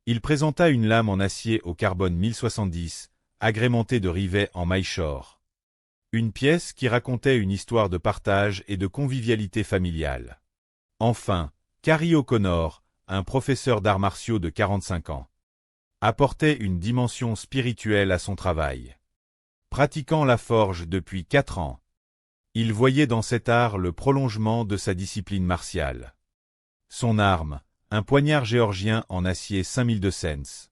Il présenta une lame en acier au carbone 1070, agrémentée de rivets en maillechort. Une pièce qui racontait une histoire de partage et de convivialité familiale. Enfin, Carrie O'Connor, un professeur d'arts martiaux de 45 ans, apportait une dimension spirituelle à son travail. Pratiquant la forge depuis 4 ans, il voyait dans cet art le prolongement de sa discipline martiale. Son arme, un poignard géorgien en acier 5002 cents,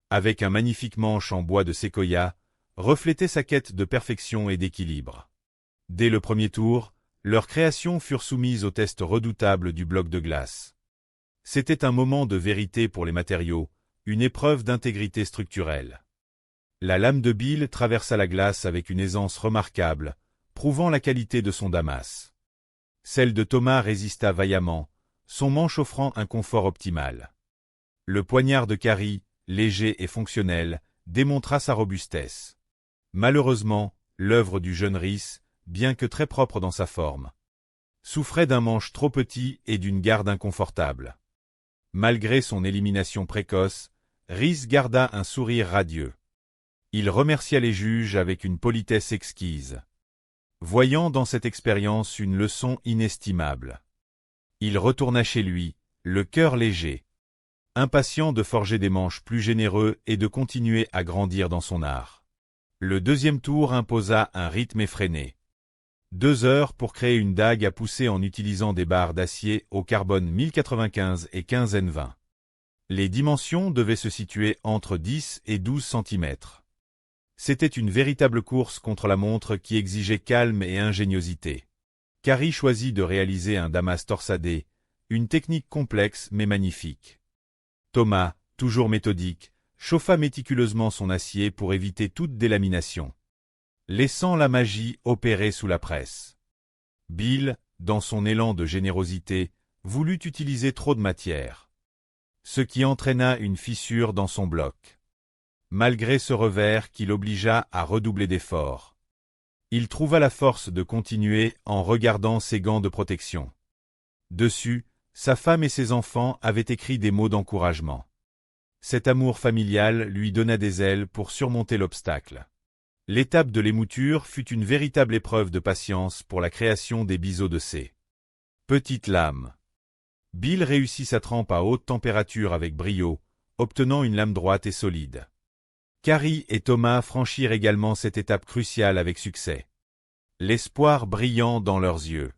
avec un magnifique manche en bois de séquoia, reflétait sa quête de perfection et d'équilibre. Dès le premier tour, leurs créations furent soumises au test redoutable du bloc de glace. C'était un moment de vérité pour les matériaux, une épreuve d'intégrité structurelle. La lame de Bill traversa la glace avec une aisance remarquable, prouvant la qualité de son Damas. Celle de Thomas résista vaillamment, son manche offrant un confort optimal. Le poignard de Carrie, léger et fonctionnel, démontra sa robustesse. Malheureusement, l'œuvre du jeune Rhys, bien que très propre dans sa forme, souffrait d'un manche trop petit et d'une garde inconfortable. Malgré son élimination précoce, Rhys garda un sourire radieux. Il remercia les juges avec une politesse exquise. voyant dans cette expérience une leçon inestimable. Il retourna chez lui, le cœur léger, impatient de forger des manches plus généreux et de continuer à grandir dans son art. Le deuxième tour imposa un rythme effréné. 2 heures pour créer une dague à pousser en utilisant des barres d'acier au carbone 1095 et 15N20. Les dimensions devaient se situer entre 10 et 12 cm. C'était une véritable course contre la montre qui exigeait calme et ingéniosité. Cary choisit de réaliser un damas torsadé, une technique complexe mais magnifique. Thomas, toujours méthodique, chauffa méticuleusement son acier pour éviter toute délamination, laissant la magie opérer sous la presse. Bill, dans son élan de générosité, voulut utiliser trop de matière, ce qui entraîna une fissure dans son bloc. Malgré ce revers qui l'obligea à redoubler d'efforts, il trouva la force de continuer en regardant ses gants de protection. Dessus, sa femme et ses enfants avaient écrit des mots d'encouragement. Cet amour familial lui donna des ailes pour surmonter l'obstacle. L'étape de l'émouture fut une véritable épreuve de patience pour la création des biseaux de C. Petite lame. Bill réussit sa trempe à haute température avec brio, obtenant une lame droite et solide. Cary et Thomas franchirent également cette étape cruciale avec succès. L'espoir brillant dans leurs yeux.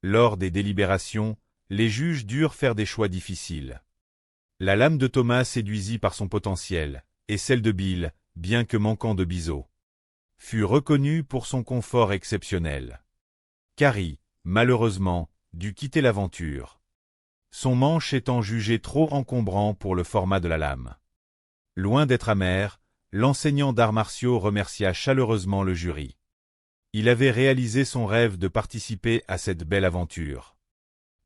Lors des délibérations, les juges durent faire des choix difficiles. La lame de Thomas séduisit par son potentiel, et celle de Bill, bien que manquant de biseaux, fut reconnue pour son confort exceptionnel. Cary, malheureusement, dut quitter l'aventure, son manche étant jugé trop encombrant pour le format de la lame. Loin d'être amer, l'enseignant d'arts martiaux remercia chaleureusement le jury. Il avait réalisé son rêve de participer à cette belle aventure,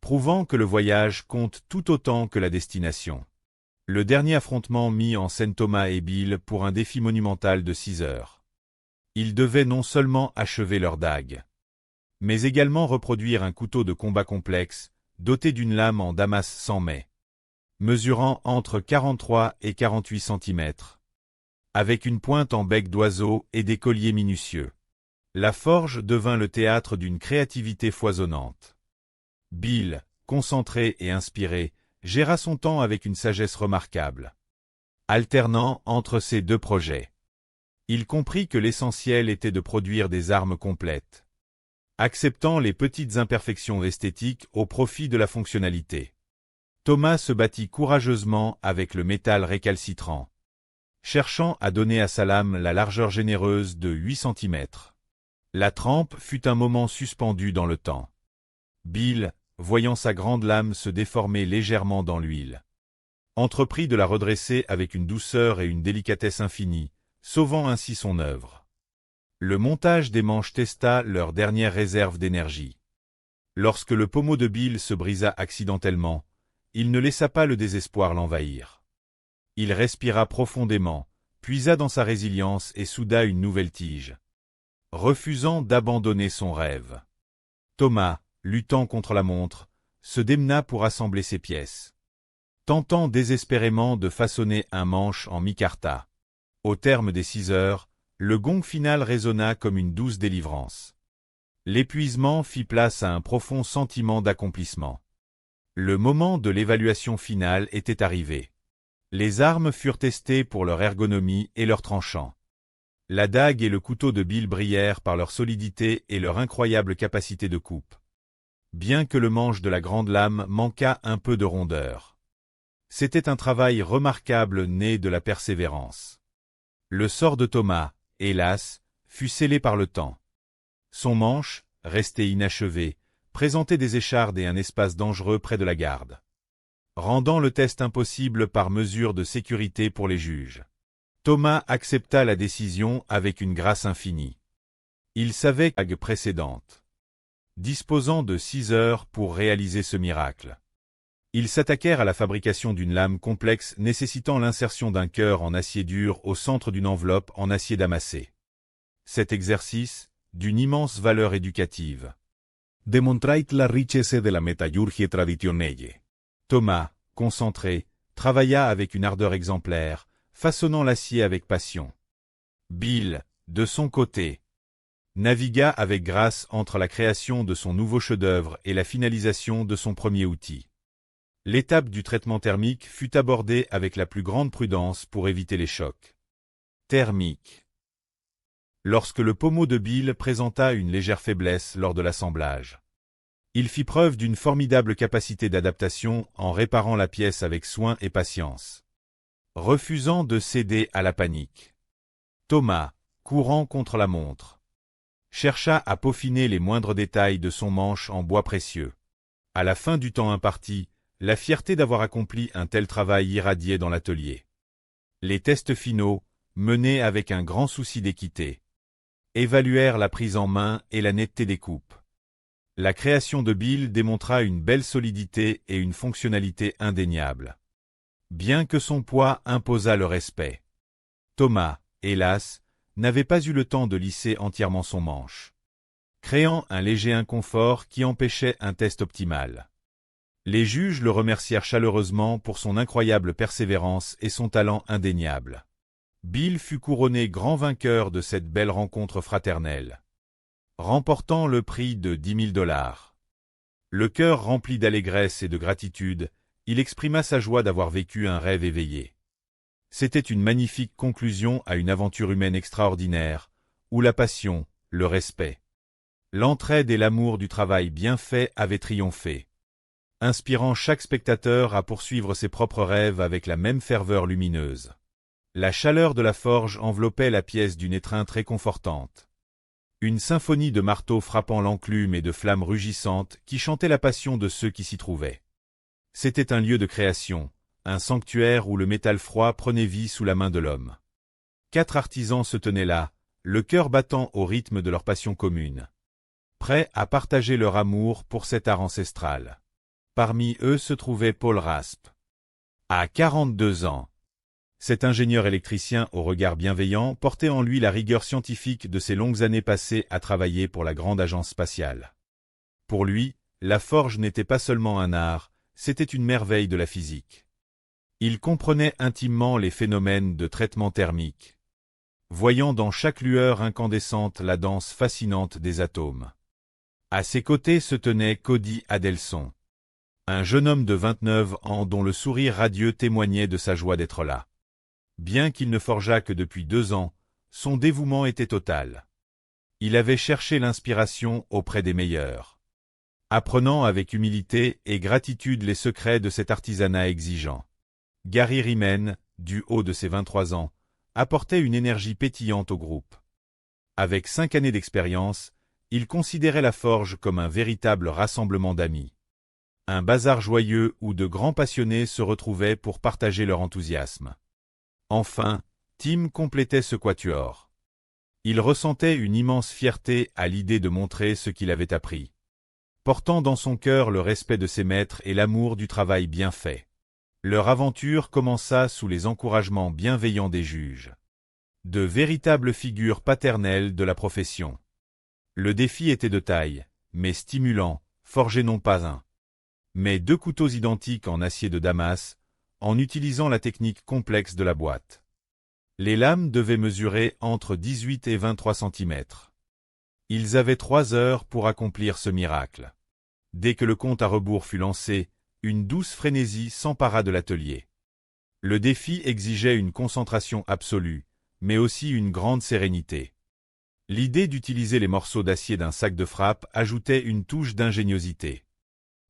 prouvant que le voyage compte tout autant que la destination. Le dernier affrontement mit en scène Thomas et Bill pour un défi monumental de 6 heures. Ils devaient non seulement achever leur dague, mais également reproduire un couteau de combat complexe, doté d'une lame en damas sans mai, mesurant entre 43 et 48 cm, avec une pointe en bec d'oiseau et des colliers minutieux. La forge devint le théâtre d'une créativité foisonnante. Bill, concentré et inspiré, géra son temps avec une sagesse remarquable, alternant entre ces deux projets. Il comprit que l'essentiel était de produire des armes complètes, acceptant les petites imperfections esthétiques au profit de la fonctionnalité. Thomas se battit courageusement avec le métal récalcitrant, cherchant à donner à sa lame la largeur généreuse de 8 cm. La trempe fut un moment suspendu dans le temps. Bill, voyant sa grande lame se déformer légèrement dans l'huile, entreprit de la redresser avec une douceur et une délicatesse infinie, sauvant ainsi son œuvre. Le montage des manches testa leur dernière réserve d'énergie. Lorsque le pommeau de Bill se brisa accidentellement, il ne laissa pas le désespoir l'envahir. Il respira profondément, puisa dans sa résilience et souda une nouvelle tige, refusant d'abandonner son rêve. Thomas, luttant contre la montre, se démena pour assembler ses pièces, tentant désespérément de façonner un manche en micarta. Au terme des 6 heures, le gong final résonna comme une douce délivrance. L'épuisement fit place à un profond sentiment d'accomplissement. Le moment de l'évaluation finale était arrivé. Les armes furent testées pour leur ergonomie et leur tranchant. La dague et le couteau de Bill brillèrent par leur solidité et leur incroyable capacité de coupe, bien que le manche de la grande lame manquât un peu de rondeur. C'était un travail remarquable né de la persévérance. Le sort de Thomas, hélas, fut scellé par le temps. Son manche, resté inachevé, présentait des échardes et un espace dangereux près de la garde, rendant le test impossible par mesure de sécurité pour les juges. Thomas accepta la décision avec une grâce infinie. Il savait la dague précédente, disposant de 6 heures pour réaliser ce miracle. Ils s'attaquèrent à la fabrication d'une lame complexe nécessitant l'insertion d'un cœur en acier dur au centre d'une enveloppe en acier damassé. Cet exercice, d'une immense valeur éducative, Demontrait la richesse de la metallurgie traditionnelle. Thomas, concentré, travailla avec une ardeur exemplaire, façonnant l'acier avec passion. Bill, de son côté, navigua avec grâce entre la création de son nouveau chef-d'œuvre et la finalisation de son premier outil. L'étape du traitement thermique fut abordée avec la plus grande prudence pour éviter les chocs thermiques. Lorsque le pommeau de Bill présenta une légère faiblesse lors de l'assemblage, il fit preuve d'une formidable capacité d'adaptation en réparant la pièce avec soin et patience, refusant de céder à la panique. Thomas, courant contre la montre, chercha à peaufiner les moindres détails de son manche en bois précieux. À la fin du temps imparti, la fierté d'avoir accompli un tel travail irradiait dans l'atelier. Les tests finaux, menés avec un grand souci d'équité, évaluèrent la prise en main et la netteté des coupes. La création de Bill démontra une belle solidité et une fonctionnalité indéniables, bien que son poids imposât le respect. Thomas, hélas, n'avait pas eu le temps de lisser entièrement son manche, créant un léger inconfort qui empêchait un test optimal. Les juges le remercièrent chaleureusement pour son incroyable persévérance et son talent indéniable. Bill fut couronné grand vainqueur de cette belle rencontre fraternelle, remportant le prix de 10 000 $. Le cœur rempli d'allégresse et de gratitude, il exprima sa joie d'avoir vécu un rêve éveillé. C'était une magnifique conclusion à une aventure humaine extraordinaire, où la passion, le respect, l'entraide et l'amour du travail bien fait avaient triomphé, inspirant chaque spectateur à poursuivre ses propres rêves avec la même ferveur lumineuse. La chaleur de la forge enveloppait la pièce d'une étreinte réconfortante. Une symphonie de marteaux frappant l'enclume et de flammes rugissantes qui chantait la passion de ceux qui s'y trouvaient. C'était un lieu de création, un sanctuaire où le métal froid prenait vie sous la main de l'homme. 4 artisans se tenaient là, le cœur battant au rythme de leur passion commune, prêts à partager leur amour pour cet art ancestral. Parmi eux se trouvait Paul Raspe. À 42 ans, cet ingénieur électricien au regard bienveillant portait en lui la rigueur scientifique de ses longues années passées à travailler pour la grande agence spatiale. Pour lui, la forge n'était pas seulement un art, c'était une merveille de la physique. Il comprenait intimement les phénomènes de traitement thermique, voyant dans chaque lueur incandescente la danse fascinante des atomes. À ses côtés se tenait Cody Adelson, un jeune homme de 29 ans dont le sourire radieux témoignait de sa joie d'être là. Bien qu'il ne forgeât que depuis 2 ans, son dévouement était total. Il avait cherché l'inspiration auprès des meilleurs, apprenant avec humilité et gratitude les secrets de cet artisanat exigeant. Gary Riemann, du haut de ses 23 ans, apportait une énergie pétillante au groupe. Avec 5 années d'expérience, il considérait la forge comme un véritable rassemblement d'amis. Un bazar joyeux où de grands passionnés se retrouvaient pour partager leur enthousiasme. Enfin, Tim complétait ce quatuor. Il ressentait une immense fierté à l'idée de montrer ce qu'il avait appris, portant dans son cœur le respect de ses maîtres et l'amour du travail bien fait. Leur aventure commença sous les encouragements bienveillants des juges, de véritables figures paternelles de la profession. Le défi était de taille, mais stimulant, forger non pas un, mais 2 couteaux identiques en acier de Damas, en utilisant la technique complexe de la boîte. Les lames devaient mesurer entre 18 et 23 cm. Ils avaient 3 heures pour accomplir ce miracle. Dès que le compte à rebours fut lancé, une douce frénésie s'empara de l'atelier. Le défi exigeait une concentration absolue, mais aussi une grande sérénité. L'idée d'utiliser les morceaux d'acier d'un sac de frappe ajoutait une touche d'ingéniosité.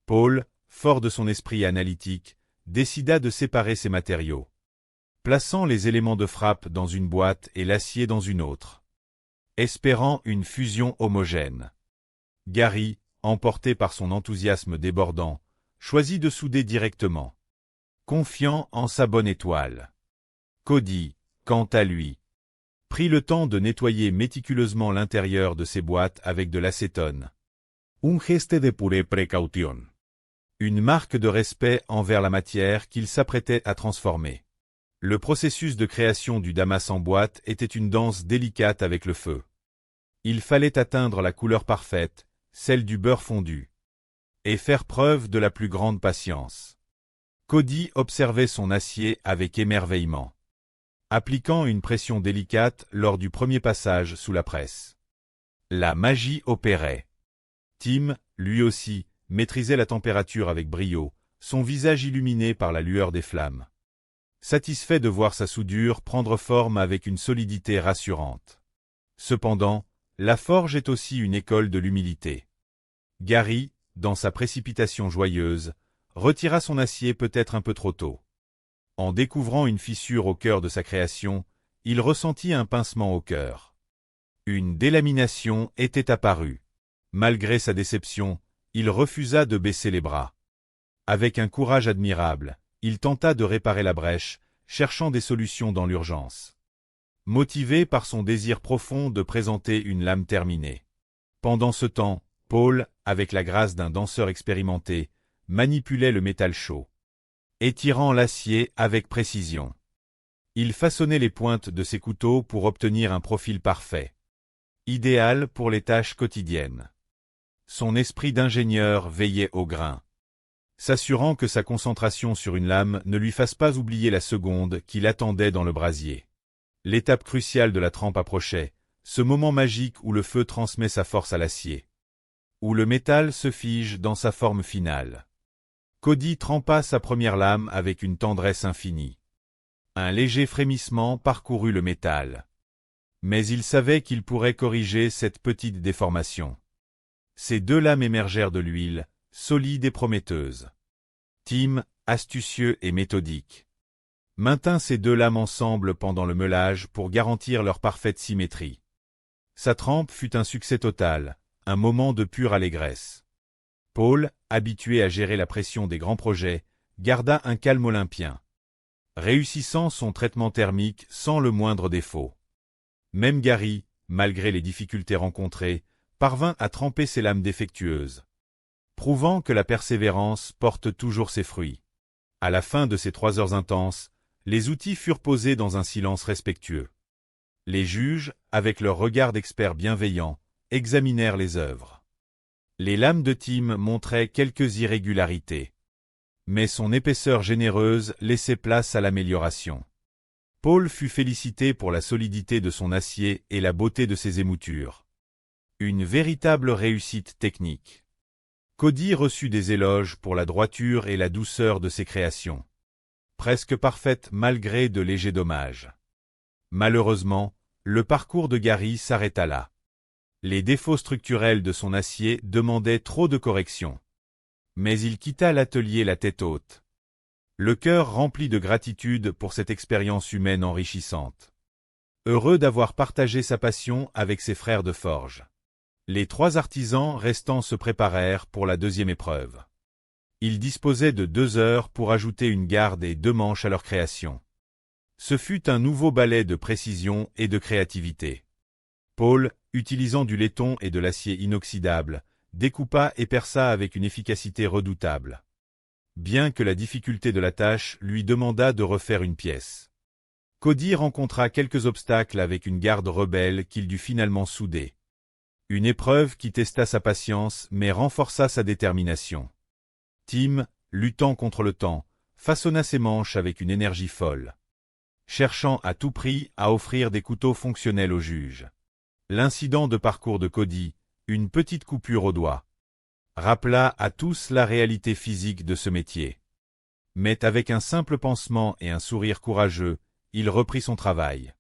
Paul, fort de son esprit analytique, décida de séparer ces matériaux, plaçant les éléments de frappe dans une boîte et l'acier dans une autre, espérant une fusion homogène. Gary, emporté par son enthousiasme débordant, choisit de souder directement, confiant en sa bonne étoile. Cody, quant à lui, prit le temps de nettoyer méticuleusement l'intérieur de ses boîtes avec de l'acétone. Un geste de pure precaución. Une marque de respect envers la matière qu'il s'apprêtait à transformer. Le processus de création du Damas en boîte était une danse délicate avec le feu. Il fallait atteindre la couleur parfaite, celle du beurre fondu, et faire preuve de la plus grande patience. Cody observait son acier avec émerveillement, appliquant une pression délicate lors du premier passage sous la presse. La magie opérait. Tim, lui aussi, maîtrisait la température avec brio, son visage illuminé par la lueur des flammes. Satisfait de voir sa soudure prendre forme avec une solidité rassurante. Cependant, la forge est aussi une école de l'humilité. Gary, dans sa précipitation joyeuse, retira son acier peut-être un peu trop tôt. En découvrant une fissure au cœur de sa création, il ressentit un pincement au cœur. Une délamination était apparue. Malgré sa déception, il refusa de baisser les bras. Avec un courage admirable, il tenta de réparer la brèche, cherchant des solutions dans l'urgence. Motivé par son désir profond de présenter une lame terminée. Pendant ce temps, Paul, avec la grâce d'un danseur expérimenté, manipulait le métal chaud. Étirant l'acier avec précision. Il façonnait les pointes de ses couteaux pour obtenir un profil parfait. Idéal pour les tâches quotidiennes. Son esprit d'ingénieur veillait au grain. S'assurant que sa concentration sur une lame ne lui fasse pas oublier la seconde qu'il attendait dans le brasier. L'étape cruciale de la trempe approchait, ce moment magique où le feu transmet sa force à l'acier. Où le métal se fige dans sa forme finale. Cody trempa sa première lame avec une tendresse infinie. Un léger frémissement parcourut le métal. Mais il savait qu'il pourrait corriger cette petite déformation. Ces deux lames émergèrent de l'huile, solides et prometteuses. Tim, astucieux et méthodique, maintint ces deux lames ensemble pendant le meulage pour garantir leur parfaite symétrie. Sa trempe fut un succès total, un moment de pure allégresse. Paul, habitué à gérer la pression des grands projets, garda un calme olympien, réussissant son traitement thermique sans le moindre défaut. Même Gary, malgré les difficultés rencontrées, parvint à tremper ses lames défectueuses, prouvant que la persévérance porte toujours ses fruits. À la fin de ces 3 heures intenses, les outils furent posés dans un silence respectueux. Les juges, avec leur regard d'experts bienveillants, examinèrent les œuvres. Les lames de Tim montraient quelques irrégularités. Mais son épaisseur généreuse laissait place à l'amélioration. Paul fut félicité pour la solidité de son acier et la beauté de ses émoutures. Une véritable réussite technique. Cody reçut des éloges pour la droiture et la douceur de ses créations. Presque parfaites malgré de légers dommages. Malheureusement, le parcours de Gary s'arrêta là. Les défauts structurels de son acier demandaient trop de corrections. Mais il quitta l'atelier la tête haute. Le cœur rempli de gratitude pour cette expérience humaine enrichissante. Heureux d'avoir partagé sa passion avec ses frères de forge. Les 3 artisans restants se préparèrent pour la deuxième épreuve. Ils disposaient de 2 heures pour ajouter une garde et 2 manches à leur création. Ce fut un nouveau ballet de précision et de créativité. Paul, utilisant du laiton et de l'acier inoxydable, découpa et perça avec une efficacité redoutable. Bien que la difficulté de la tâche lui demandât de refaire une pièce. Cody rencontra quelques obstacles avec une garde rebelle qu'il dut finalement souder. Une épreuve qui testa sa patience mais renforça sa détermination. Tim, luttant contre le temps, façonna ses manches avec une énergie folle. Cherchant à tout prix à offrir des couteaux fonctionnels aux juges. L'incident de parcours de Cody, une petite coupure au doigt, rappela à tous la réalité physique de ce métier. Mais avec un simple pansement et un sourire courageux, il reprit son travail.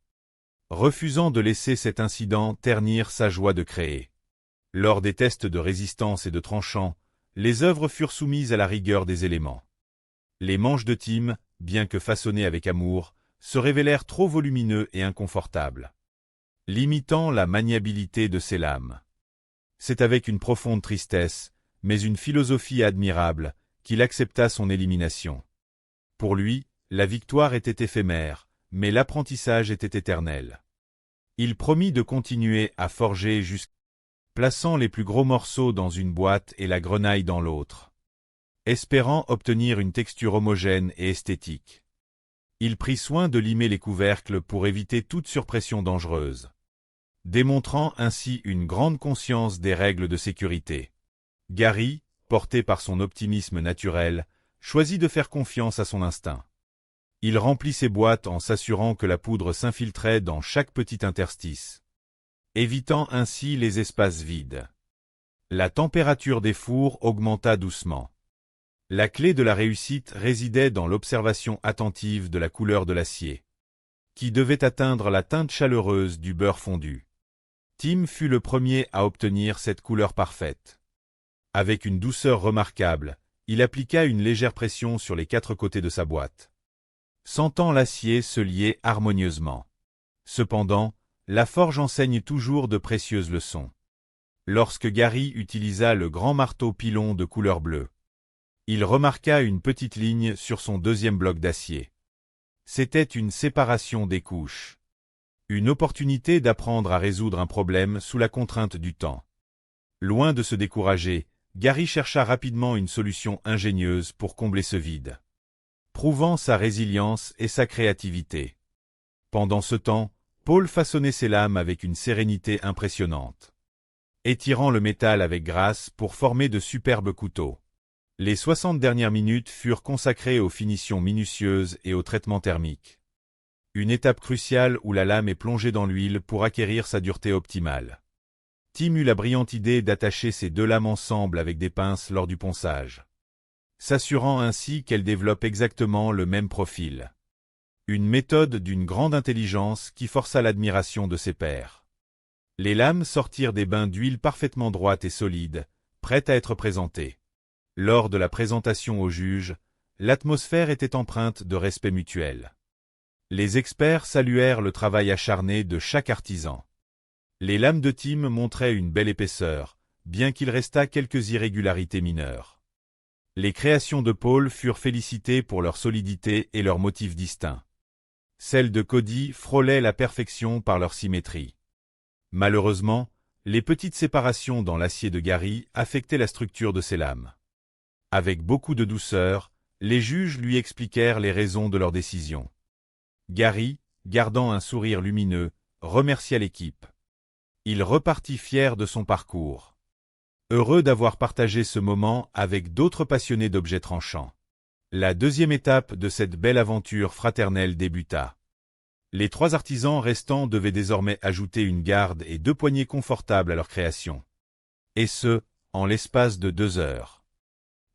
Refusant de laisser cet incident ternir sa joie de créer. Lors des tests de résistance et de tranchant, les œuvres furent soumises à la rigueur des éléments. Les manches de Tim, bien que façonnées avec amour, se révélèrent trop volumineux et inconfortables, limitant la maniabilité de ses lames. C'est avec une profonde tristesse, mais une philosophie admirable, qu'il accepta son élimination. Pour lui, la victoire était éphémère, mais l'apprentissage était éternel. Il promit de continuer à forger jusqu'à plaçant les plus gros morceaux dans une boîte et la grenaille dans l'autre, espérant obtenir une texture homogène et esthétique. Il prit soin de limer les couvercles pour éviter toute surpression dangereuse, démontrant ainsi une grande conscience des règles de sécurité. Gary, porté par son optimisme naturel, choisit de faire confiance à son instinct. Il remplit ses boîtes en s'assurant que la poudre s'infiltrait dans chaque petit interstice. évitant ainsi les espaces vides. La température des fours augmenta doucement. La clé de la réussite résidait dans l'observation attentive de la couleur de l'acier, qui devait atteindre la teinte chaleureuse du beurre fondu. Tim fut le premier à obtenir cette couleur parfaite. Avec une douceur remarquable, il appliqua une légère pression sur les 4 côtés de sa boîte, sentant l'acier se lier harmonieusement. Cependant, la forge enseigne toujours de précieuses leçons. Lorsque Gary utilisa le grand marteau pilon de couleur bleue, il remarqua une petite ligne sur son 2e bloc d'acier. C'était une séparation des couches. Une opportunité d'apprendre à résoudre un problème sous la contrainte du temps. Loin de se décourager, Gary chercha rapidement une solution ingénieuse pour combler ce vide, prouvant sa résilience et sa créativité. Pendant ce temps, Paul façonnait ses lames avec une sérénité impressionnante, étirant le métal avec grâce pour former de superbes couteaux. Les 60 dernières minutes furent consacrées aux finitions minutieuses et au traitement thermique. Une étape cruciale où la lame est plongée dans l'huile pour acquérir sa dureté optimale. Tim eut la brillante idée d'attacher ces 2 lames ensemble avec des pinces lors du ponçage, s'assurant ainsi qu'elles développent exactement le même profil. Une méthode d'une grande intelligence qui força l'admiration de ses pairs. Les lames sortirent des bains d'huile parfaitement droites et solides, prêtes à être présentées. Lors de la présentation au juge, l'atmosphère était empreinte de respect mutuel. Les experts saluèrent le travail acharné de chaque artisan. Les lames de Tim montraient une belle épaisseur, bien qu'il restât quelques irrégularités mineures. Les créations de Paul furent félicitées pour leur solidité et leurs motifs distincts. Celles de Cody frôlaient la perfection par leur symétrie. Malheureusement, les petites séparations dans l'acier de Gary affectaient la structure de ses lames. Avec beaucoup de douceur, les juges lui expliquèrent les raisons de leur décision. Gary, gardant un sourire lumineux, remercia l'équipe. Il repartit fier de son parcours, heureux d'avoir partagé ce moment avec d'autres passionnés d'objets tranchants. La 2e étape de cette belle aventure fraternelle débuta. Les 3 artisans restants devaient désormais ajouter une garde et 2 poignées confortables à leur création. Et ce, en l'espace de 2 heures.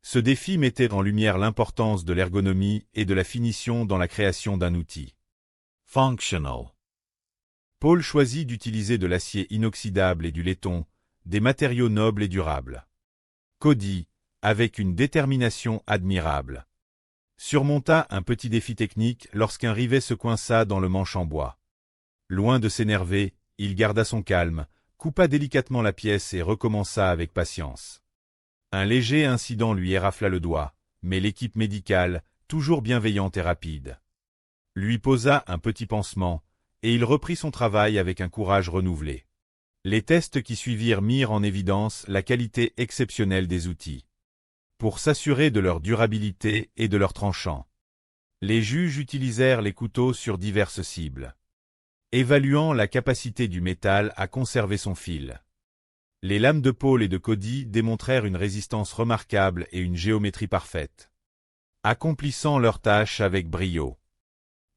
Ce défi mettait en lumière l'importance de l'ergonomie et de la finition dans la création d'un outil. Functional. Paul choisit d'utiliser de l'acier inoxydable et du laiton, des matériaux nobles et durables. Cody, avec une détermination admirable, surmonta un petit défi technique lorsqu'un rivet se coinça dans le manche en bois. Loin de s'énerver, il garda son calme, coupa délicatement la pièce et recommença avec patience. Un léger incident lui érafla le doigt, mais l'équipe médicale, toujours bienveillante et rapide, lui posa un petit pansement, et il reprit son travail avec un courage renouvelé. Les tests qui suivirent mirent en évidence la qualité exceptionnelle des outils, pour s'assurer de leur durabilité et de leur tranchant. Les juges utilisèrent les couteaux sur diverses cibles, évaluant la capacité du métal à conserver son fil. Les lames de Paul et de Cody démontrèrent une résistance remarquable et une géométrie parfaite, accomplissant leur tâche avec brio.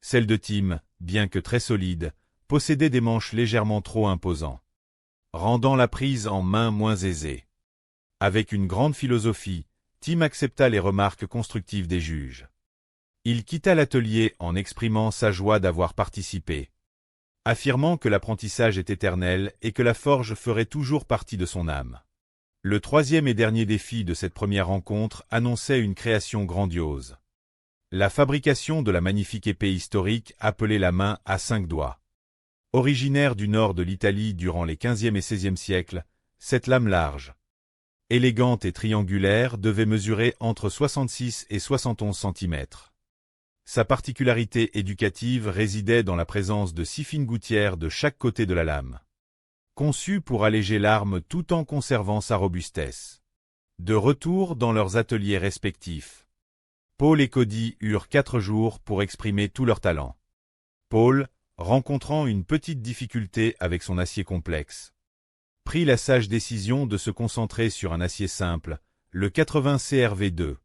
Celle de Tim, bien que très solide, possédait des manches légèrement trop imposants, rendant la prise en main moins aisée. Avec une grande philosophie, Tim accepta les remarques constructives des juges. Il quitta l'atelier en exprimant sa joie d'avoir participé, affirmant que l'apprentissage est éternel et que la forge ferait toujours partie de son âme. Le 3e et dernier défi de cette première rencontre annonçait une création grandiose. La fabrication de la magnifique épée historique appelée la main à 5 doigts. Originaire du nord de l'Italie durant les 15e et 16e siècles, cette lame large, élégante et triangulaire devait mesurer entre 66 et 71 cm. Sa particularité éducative résidait dans la présence de 6 fines gouttières de chaque côté de la lame, conçues pour alléger l'arme tout en conservant sa robustesse. De retour dans leurs ateliers respectifs, Paul et Cody eurent 4 jours pour exprimer tout leur talent. Paul, rencontrant une petite difficulté avec son acier complexe, prit la sage décision de se concentrer sur un acier simple, le 80 CRV2,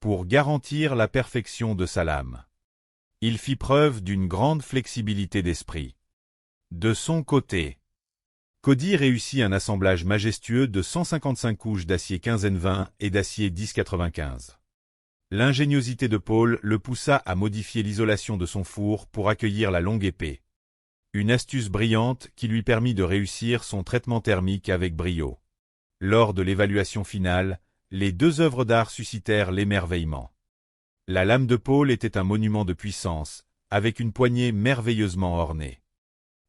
pour garantir la perfection de sa lame. Il fit preuve d'une grande flexibilité d'esprit. De son côté, Cody réussit un assemblage majestueux de 155 couches d'acier 15N20 et d'acier 1095. L'ingéniosité de Paul le poussa à modifier l'isolation de son four pour accueillir la longue épée. Une astuce brillante qui lui permit de réussir son traitement thermique avec brio. Lors de l'évaluation finale, les deux œuvres d'art suscitèrent l'émerveillement. La lame de Paul était un monument de puissance, avec une poignée merveilleusement ornée.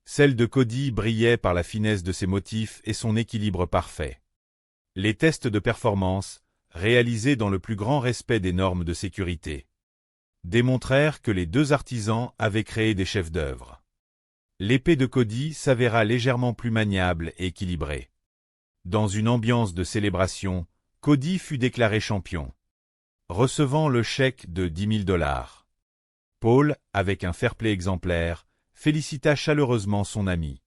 Celle de Cody brillait par la finesse de ses motifs et son équilibre parfait. Les tests de performance, réalisés dans le plus grand respect des normes de sécurité, démontrèrent que les deux artisans avaient créé des chefs-d'œuvre. L'épée de Cody s'avéra légèrement plus maniable et équilibrée. Dans une ambiance de célébration, Cody fut déclaré champion, recevant le chèque de 10 000 $. Paul, avec un fair-play exemplaire, félicita chaleureusement son ami,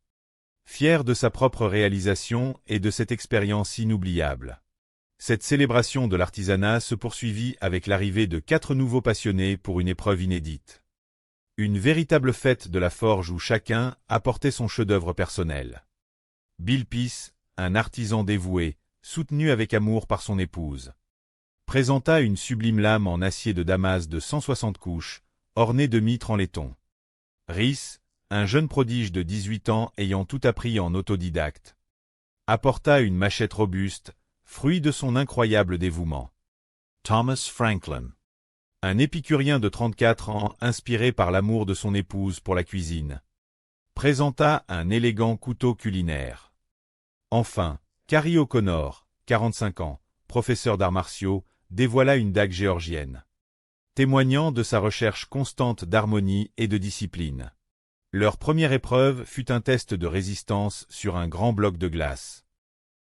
fier de sa propre réalisation et de cette expérience inoubliable. Cette célébration de l'artisanat se poursuivit avec l'arrivée de 4 nouveaux passionnés pour une épreuve inédite. Une véritable fête de la forge où chacun apportait son chef-d'œuvre personnel. Bill Peace, un artisan dévoué, soutenu avec amour par son épouse, présenta une sublime lame en acier de Damas de 160 couches, ornée de mitres en laiton. Rhys, un jeune prodige de 18 ans ayant tout appris en autodidacte, apporta une machette robuste, fruit de son incroyable dévouement. Thomas Franklin, un épicurien de 34 ans inspiré par l'amour de son épouse pour la cuisine, présenta un élégant couteau culinaire. Enfin, Carrie O'Connor, 45 ans, professeur d'arts martiaux, dévoila une dague géorgienne, témoignant de sa recherche constante d'harmonie et de discipline. Leur première épreuve fut un test de résistance sur un grand bloc de glace,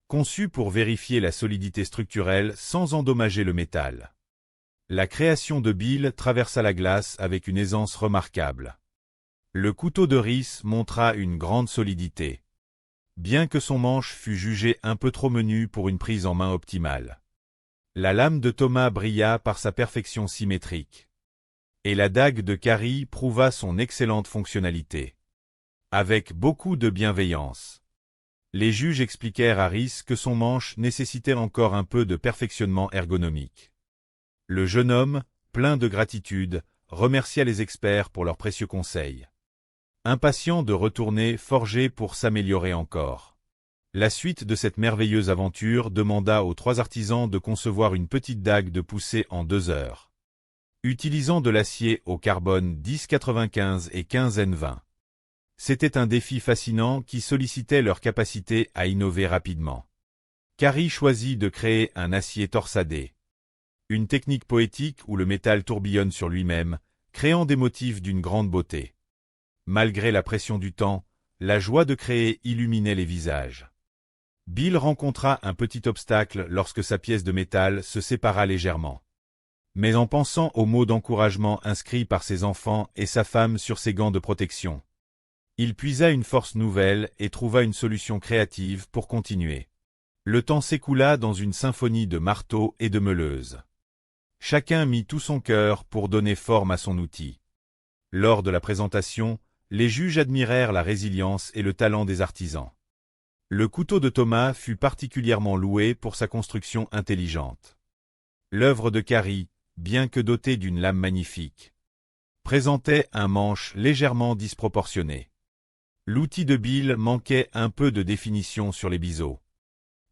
conçu pour vérifier la solidité structurelle sans endommager le métal. La création de Bill traversa la glace avec une aisance remarquable. Le couteau de Rhys montra une grande solidité, bien que son manche fût jugé un peu trop menu pour une prise en main optimale. La lame de Thomas brilla par sa perfection symétrique, et la dague de Carrie prouva son excellente fonctionnalité. Avec beaucoup de bienveillance, les juges expliquèrent à Rhys que son manche nécessitait encore un peu de perfectionnement ergonomique. Le jeune homme, plein de gratitude, remercia les experts pour leurs précieux conseils, impatient de retourner forger pour s'améliorer encore. La suite de cette merveilleuse aventure demanda aux 3 artisans de concevoir une petite dague de poussée en 2 heures, utilisant de l'acier au carbone 1095 et 15N20. C'était un défi fascinant qui sollicitait leur capacité à innover rapidement. Carrie choisit de créer un acier torsadé, une technique poétique où le métal tourbillonne sur lui-même, créant des motifs d'une grande beauté. Malgré la pression du temps, la joie de créer illuminait les visages. Bill rencontra un petit obstacle lorsque sa pièce de métal se sépara légèrement. Mais en pensant aux mots d'encouragement inscrits par ses enfants et sa femme sur ses gants de protection, il puisa une force nouvelle et trouva une solution créative pour continuer. Le temps s'écoula dans une symphonie de marteaux et de meuleuses. Chacun mit tout son cœur pour donner forme à son outil. Lors de la présentation, les juges admirèrent la résilience et le talent des artisans. Le couteau de Thomas fut particulièrement loué pour sa construction intelligente. L'œuvre de Carrie, bien que dotée d'une lame magnifique, présentait un manche légèrement disproportionné. L'outil de Bill manquait un peu de définition sur les biseaux,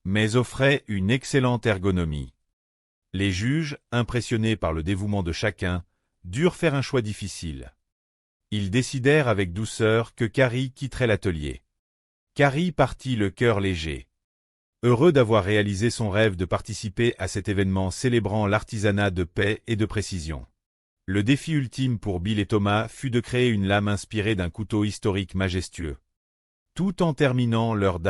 mais offrait une excellente ergonomie. Les juges, impressionnés par le dévouement de chacun, durent faire un choix difficile. Ils décidèrent avec douceur que Carrie quitterait l'atelier. Carrie partit le cœur léger, heureux d'avoir réalisé son rêve de participer à cet événement célébrant l'artisanat de paix et de précision. Le défi ultime pour Bill et Thomas fut de créer une lame inspirée d'un couteau historique majestueux, tout en terminant leur dague